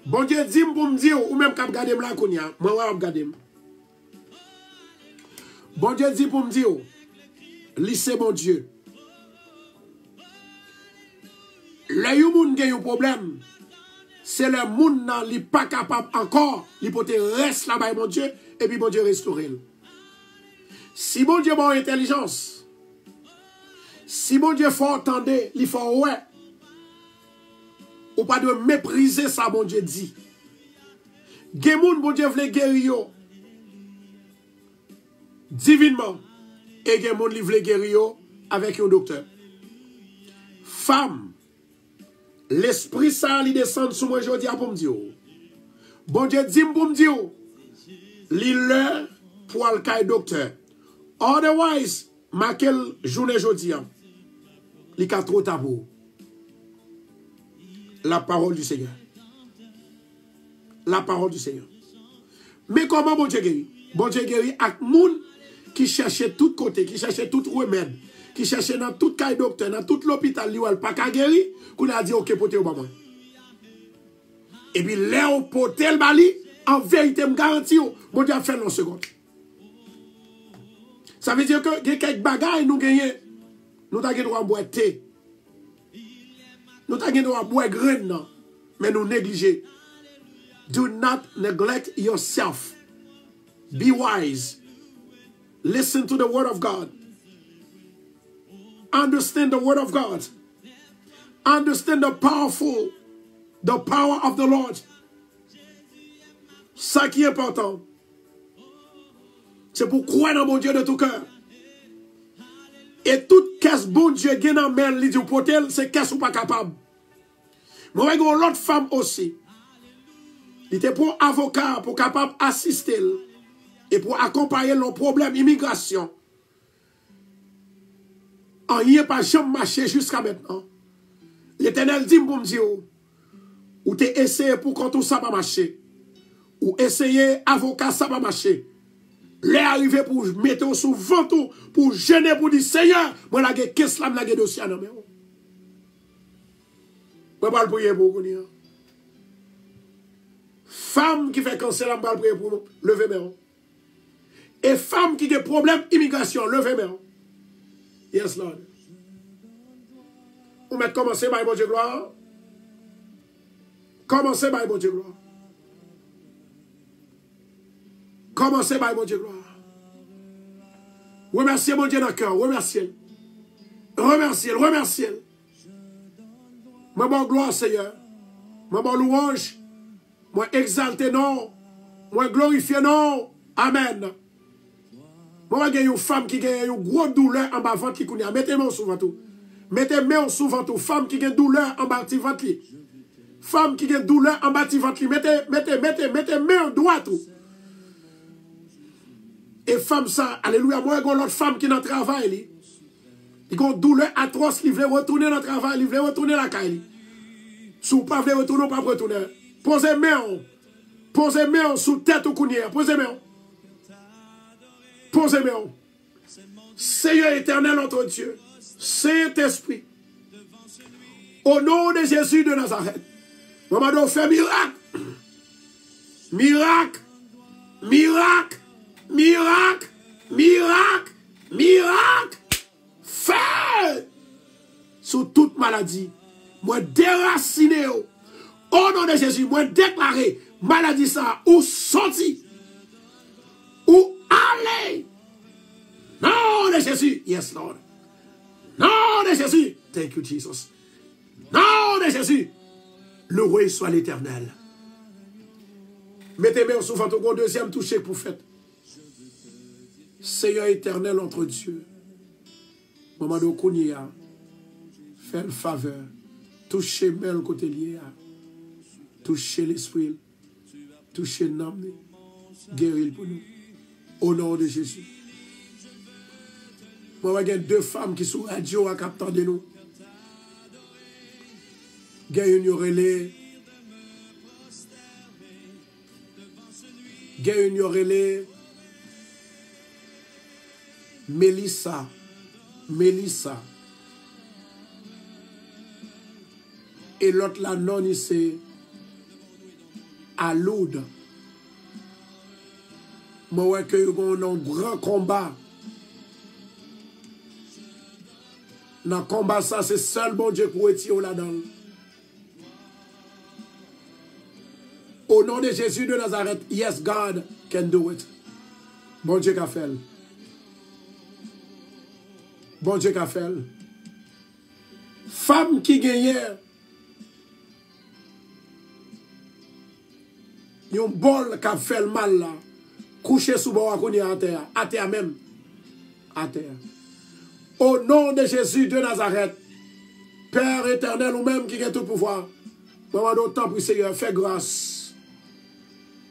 [SPEAKER 1] Bon Dieu dit pour me dire, ou même quand regarder là, moi je vais regarder. Bon Dieu dit pour me dire, lycée mon Dieu. Le yon gen yon problème, c'est le monde nan li pas capable encore, li pote reste là-bas mon Dieu, et puis mon Dieu restaure. Si mon Dieu bon intelligence, si mon Dieu faut entendre, il faut ouais, ou pas de mépriser ça mon Dieu dit. Gen moun bon Dieu vle guérir yo divinement, et gen moun li vle guérir yo avec un docteur. Femme, l'esprit ça li descend sur moi aujourd'hui pour me dire. Bon Dieu dit pour me dire. Li le pour al kay docteur. Otherwise, ma quelle journée aujourd'hui li ka trop tabou. La parole du Seigneur. La parole du Seigneur. Mais comment bon Dieu guérit? Bon Dieu guérit avec moun qui cherchait tout côté, qui cherchait tout remède, qui cherchait dans tout cas docteur, dans tout l'hôpital, li ou pas ka guéri, qu'on a dit OK poté ou pas moi. Et puis là au poté le bali, en vérité me garantis bon Dieu a fait en seconde. Ça veut dire que quelques bagailles nous gagner. Nous ta droit boire thé. Nous ta droit boire graine non, mais nous négliger. Do not neglect yourself. Be wise. Listen to the word of God. Understand the word of God. Understand the power of the Lord. Ça qui est important, c'est pour croire dans mon Dieu de tout cœur. Et toute caisse bon Dieu qui est dans la main, c'est caisse ou pas capable. Moi, j'ai une autre femme aussi. Il était pour avocat, pour capable assister et pour accompagner le problème immigration. On n'y est pas jamais marché jusqu'à maintenant. L'Éternel dit pour me dire, ou t'es essayé pour quand tout ça va marcher, ou essayer avocat ça va marcher. Les arriver pour mettre sous ventre, pour gêner, pour dire Seigneur, moi la guerre, qu'est-ce que la guerre dossier non mais moi pas le prier pour vous. Femme qui fait cancer, je vais prier pour lever mes mains. Et femme qui a des problèmes d'immigration, levez mes mains. Yes, Lord. On va commencer par bon Dieu gloire. Commencez par bon Dieu gloire. Commencez par bon Dieu gloire. Remerciez mon Dieu dans le cœur. Remerciez. Remerciez. Remerciez. Moi, bon gloire, Seigneur. Moi, bon louange. Moi, exalté non. Moi, glorifié non. Amen. Moi, j'ai une femme qui a une grosse douleur en bas ventre qui connaît. Mettez-moi souvent tout. Mettez-moi souvent tout. Femme qui a une douleur en bas ventre. Femme qui a une douleur en bas ventre. Mettez-moi en droit tout. Et femme ça, alléluia, moi, j'ai une autre femme qui est dans le travail. Il a une douleur atroce, il veut retourner dans le travail, il veut retourner à la caille. Si vous ne pouvez pas retourner, pas retourner. Posez-moi sous tête ou counière. Posez-moi. Posez-moi. Seigneur éternel entre Dieu, Saint-Esprit, au nom de Jésus de Nazareth, maman fait miracle. Miracle. Miracle. Miracle. Miracle. Miracle. Fait sur toute maladie. Moi déraciné au nom de Jésus. Moi déclaré maladie ça ou sorti ou aller. Non de Jésus. Yes Lord. Non de Jésus. Thank you Jesus. Non de Jésus. Loué soit l'Éternel. Mettez-moi souvent au deuxième toucher pour fête. Seigneur éternel entre Dieu. Maman de Kounia, fais une faveur. Touchez-moi le côté lié. touchez l'esprit, touchez l'âme, guéris pour nous. Au nom de Jésus. Moi, il y a 2 femmes qui sont radio à captant de nous. Il y a une relais. Il y a une relais. Mélissa. Et l'autre là, non, c'est Aloud. Moi, que nous avons un grand combat. Dans le combat, ça, c'est seul bon Dieu pour retirer là-dedans. Au nom de Jésus de Nazareth, yes, God can do it. Bon Dieu qu'a fait. Bon Dieu qu'a fait. Femme qui gagne un bol qui a fait le mal là, couché sous bord à terre même, à terre. Au nom de Jésus de Nazareth, Père éternel ou même qui a tout pouvoir, maman d'autant pour Seigneur, fais grâce,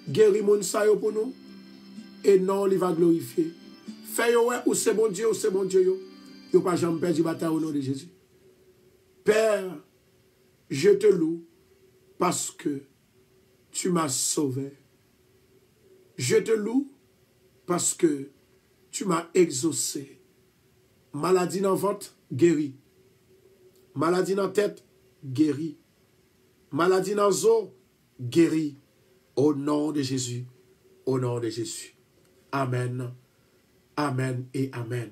[SPEAKER 1] guéris mon sayo pour nous, et non, il va glorifier. Fais ouais ou c'est bon Dieu, yo pas jamais perdu bataille au nom de Jésus. Père, je te loue parce que tu m'as sauvé. Je te loue parce que tu m'as exaucé. Maladie dans le ventre, guéri. Maladie dans la tête, guéri. Maladie dans les os, guéri. Au nom de Jésus. Au nom de Jésus. Amen. Amen et amen.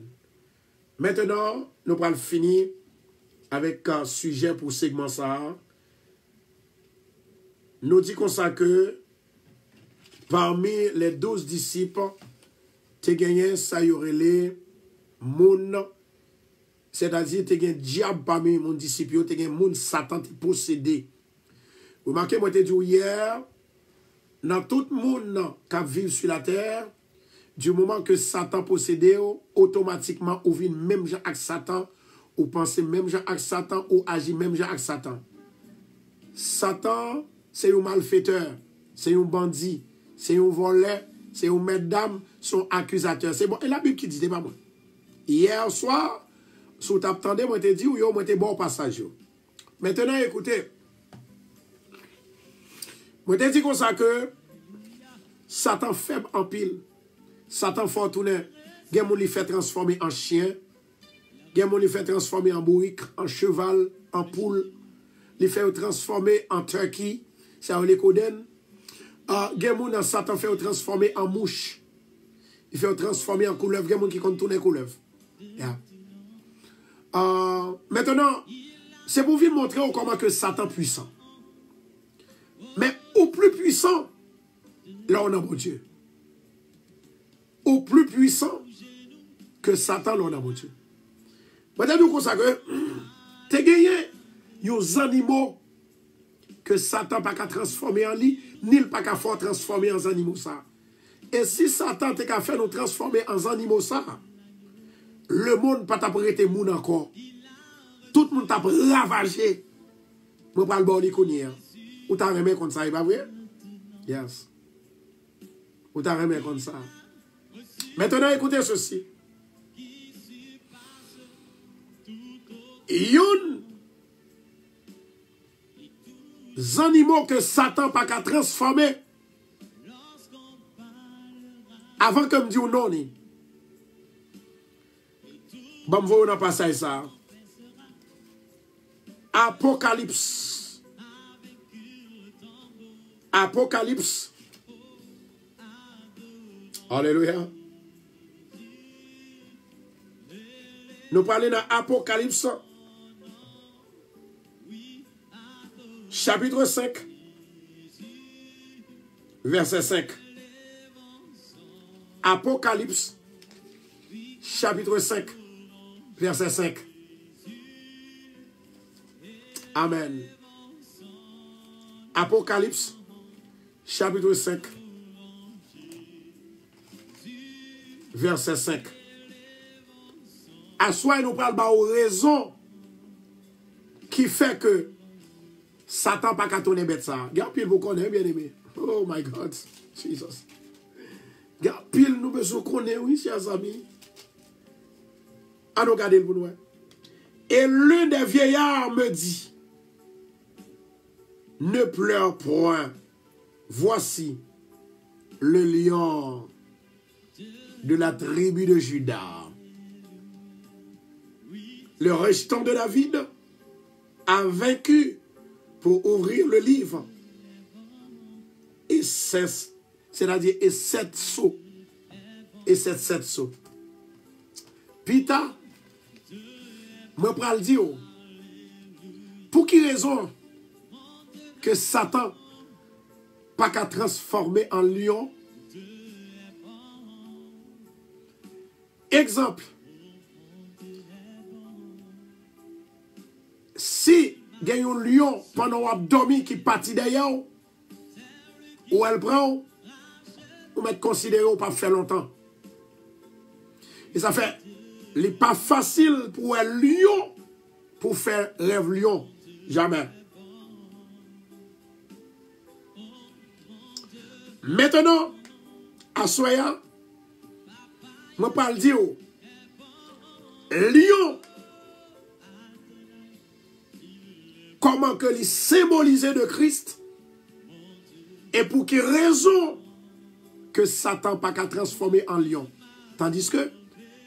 [SPEAKER 1] Maintenant, nous allons finir avec un sujet pour segment ça. Nous disons comme ça que parmi les 12 disciples, tu gagné ça y aurait les moun, c'est-à-dire tu gagné diable parmi mon disciple, tu gagné moun Satan qui possédé. Vous remarquez, moi je dit hier, dans tout le monde qui vit sur la terre, du moment que Satan possédé, automatiquement, ou vit même gens avec Satan, ou pensez même gens avec Satan, ou agit même gens avec Satan. Satan, c'est un malfaiteur, c'est un bandit, c'est un voleur, c'est un maître d'âme, son accusateur. C'est bon. Et la Bible qui dit, c'est pas moi. Hier soir, si vous t'attendez, moi te dit, ou yo, moi te bon passage. Maintenant, écoutez, moi te dit comme ça que Satan faible en pile. Satan fortuné, gen moun li fait transformer en chien, gen moun li fait transformer en bourrique, en cheval, en poule, li fait transformer en turkey, c'est un l'écoden. Gen moun Satan fait transformer en mouche, il fait transformer en couleuvre, gen moun qui compte tourner couleuvre. Yeah. Maintenant, c'est pour vous montrer comment que Satan est puissant. Mais au plus puissant, là on a mon Dieu. Au plus puissant que Satan, là on a mon Dieu. Maintenant, nous consacrons, tu as gagné des animaux que Satan n'a pas transformer en lit, ni le pas faire transformer en animaux ça. Et si Satan t'a fait nous transformer en animaux ça, le monde pas t'apprêter moun encore. Tout le monde t'a ravagé. Moi pas le bon iconien. Ou t'as remis comme ça, il va vrai? Yes. Ou t'as remis comme ça. Maintenant, écoutez ceci. Yon animaux que Satan n'a pas qu'à transformer avant que me dise non. Bon, vous n'avez pas ça. Apocalypse. Apocalypse. Alléluia. Nous parlons dans Apocalypse. Chapitre 5. Verset 5. Apocalypse. Chapitre 5. Verset 5. Amen. Apocalypse. Chapitre 5. Verset 5. À soi, nous parlons de raison qui fait que Satan pas qu'à tourner bête ça. Garde pile vous connaissez bien aimé. Oh my God. Jesus. Garde pile nous besoin connaître, oui, chers amis. À nous garder pour nous. Et l'un des vieillards me dit, ne pleure point. Voici le lion de la tribu de Juda. Le restant de David a vaincu pour ouvrir le livre. Et c'est-à-dire et 7 sceaux. Et 7 sceaux. Pita, moi pour le dire, pour qui raison que Satan pas qu'à transformer en lion? Exemple, si il y a un lion pendant qu'on a dormi qui partit d'ailleurs, ou elle prend, ou mettre considéré ou pas faire longtemps. Et ça fait, il n'est pas facile pour un lion pour faire rêve lion. Jamais. Maintenant, à Soya, moi parle dire, lion, comment que il symbolisé de Christ, et pour quelle raison que Satan pas qu'à transformer en lion. Tandis que,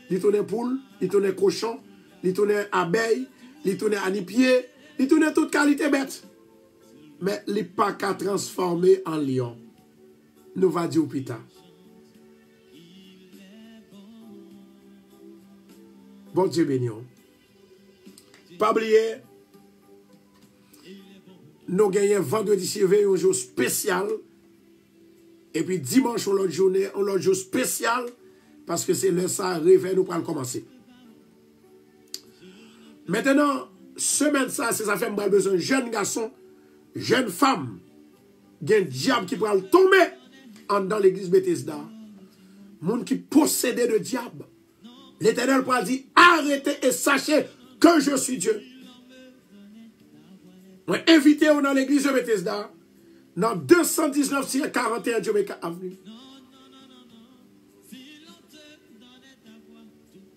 [SPEAKER 1] il tourne poule, il tourne cochon, il tourne abeille, il tourne anipier, il tourne toute qualité bête. Mais il n'est pas qu'à transformer en lion. Nous va dire plus tard. Bon Dieu béni. Pas oublier, nous gagnons vendredi suivant un jour spécial. Et puis dimanche, l'autre journée, un jour spécial. Parce que c'est le ça réveil, nous allons commencer. Maintenant, semaine ça, c'est ça fait besoin de jeunes garçons, jeunes femmes. Il y a un diable qui pourra tomber dans l'église Bethesda. Monde qui possédait le diable. L'Éternel pourra dire, arrêtez et sachez que je suis Dieu. Moi, invitez-vous dans l'église de Bethesda, dans 219-41 Jamaica Avenue.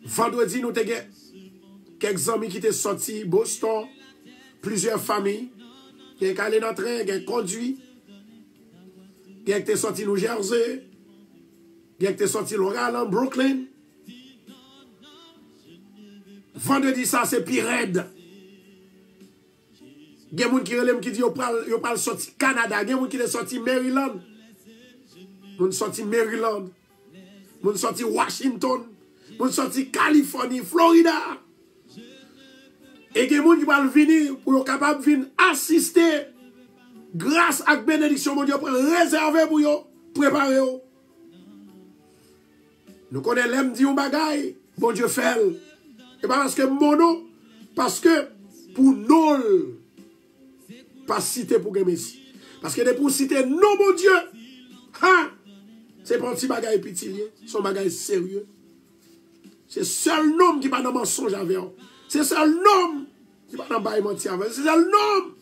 [SPEAKER 1] Vendredi, nous avons quelques amis qui étaient sortis Boston, plusieurs familles, qui sont allés dans le train, qui ont conduit, qui étaient sortis New Jersey, qui étaient sortis Long Island, Brooklyn. Vendredi, ça, c'est pire raide. Il y a des gens qui disent qu'ils parlent sorti Canada, il y a des gens qui sont sortis Maryland, ils sont sortis Maryland, ils sont sortis Washington, ils sont sortis Californie, Florida. Et il y a des gens qui vont venir pour être capables de venir assister grâce à la bénédiction de Dieu pour réserver pour eux, préparer eux. Nous connaissons l'aime dit un bagaille, bon Dieu fait. Et pas parce que mono, parce que pour nous, pas citer pour Messie. Parce que pour citer non, mon Dieu, hein, c'est pas un petit bagaille petit, c'est un bagaille sérieux. C'est seul nom qui va dans le mensonge avec eux. C'est seul nom qui va dans le bail mentir avec eux. C'est seul nom.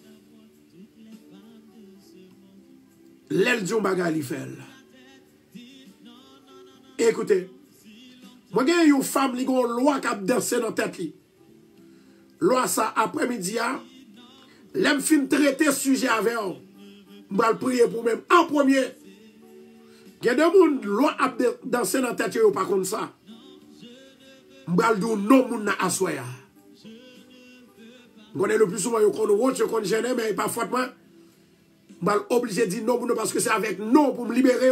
[SPEAKER 1] L'aile du bagaille, il fait. Écoutez, moi, j'ai une femme qui a une loi qui a dansé dans la tête. Loi ça après-midi, l'aime fin traiter sujet avec eux. Je vais prier pour même. En premier, il y a des gens qui loi a dansé dans la tête, pas comme ça. Je vais dire non, moun na assoya. Je connais le plus souvent, je connais gêné, mais parfois, je vais obligé de dire non parce que c'est avec non pour me libérer.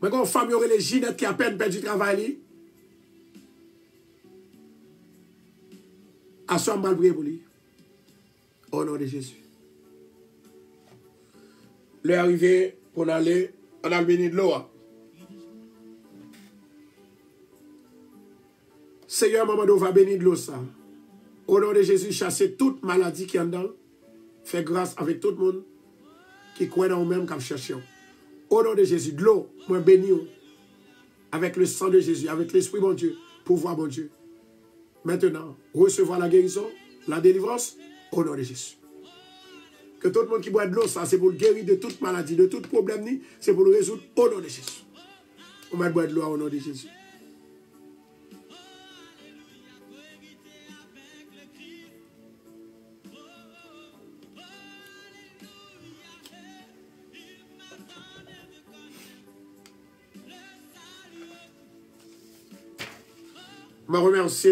[SPEAKER 1] Mais quand une femme, il y aurait les Ginette qui a peine perdu du travail, à soi, je vais prier pour lui. Au nom de Jésus. L'heure arrivée pour aller, on a béni de l'eau. Seigneur, maman, va bénir de l'eau ça. Au nom de Jésus, chasser toute maladie qui est en dedans. Fais grâce avec tout le monde qui croit dans nous-mêmes comme cherchons. Au nom de Jésus, de l'eau, moi bénis avec le sang de Jésus, avec l'Esprit, mon Dieu, pouvoir, mon Dieu. Maintenant, recevoir la guérison, la délivrance au nom de Jésus. Que tout le monde qui boit de l'eau, ça c'est pour le guérir de toute maladie, de tout problème, c'est pour le résoudre au nom de Jésus. On va boire de l'eau au nom de Jésus. Je remercie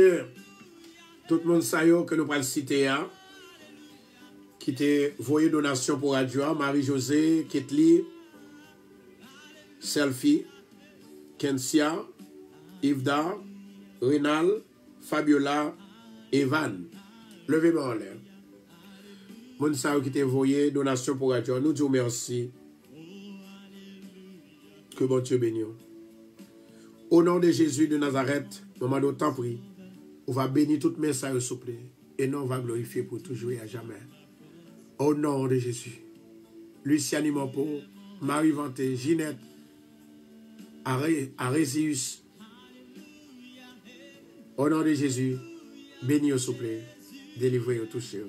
[SPEAKER 1] tout le monde que nous allons citer, qui t'a voyé donation pour Radio, Marie-Josée, Ketli, Selfie, Kensia, Yvda, Rénal, Fabiola, Evan. Levez-moi en l'air. Mon sao qui t'a voyé donation pour Radio, nous disons merci. Que bon Dieu bénisse. Au nom de Jésus de Nazareth, maman d'autant prie, on va bénir toutes mes ça s'il vous plaît, et non on va glorifier pour toujours et à jamais. Au nom de Jésus. Luciani Mopo, Marie Vanté, Ginette, Arésius. Au nom de Jésus, bénis s'il vous plaît, délivrez, touchez.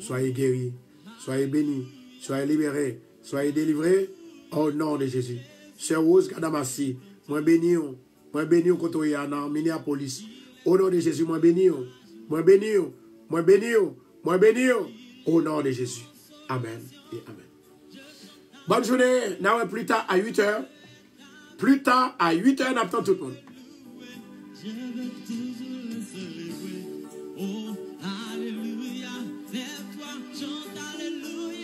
[SPEAKER 1] Soyez guéris, soyez bénis, soyez libérés, soyez délivrés. Au nom de Jésus. Sœur Rose Kadamasi, moi bénis contre Yana, Minneapolis. Au nom de Jésus, moi bénis, moi bénis, moi bénis, moi bénis. Au nom de Jésus. Amen et amen. Bonne journée. Now, plus tard à 8h. Plus tard à 8h, on attend tout le monde. Oh, alléluia, lève-toi, chante alléluia.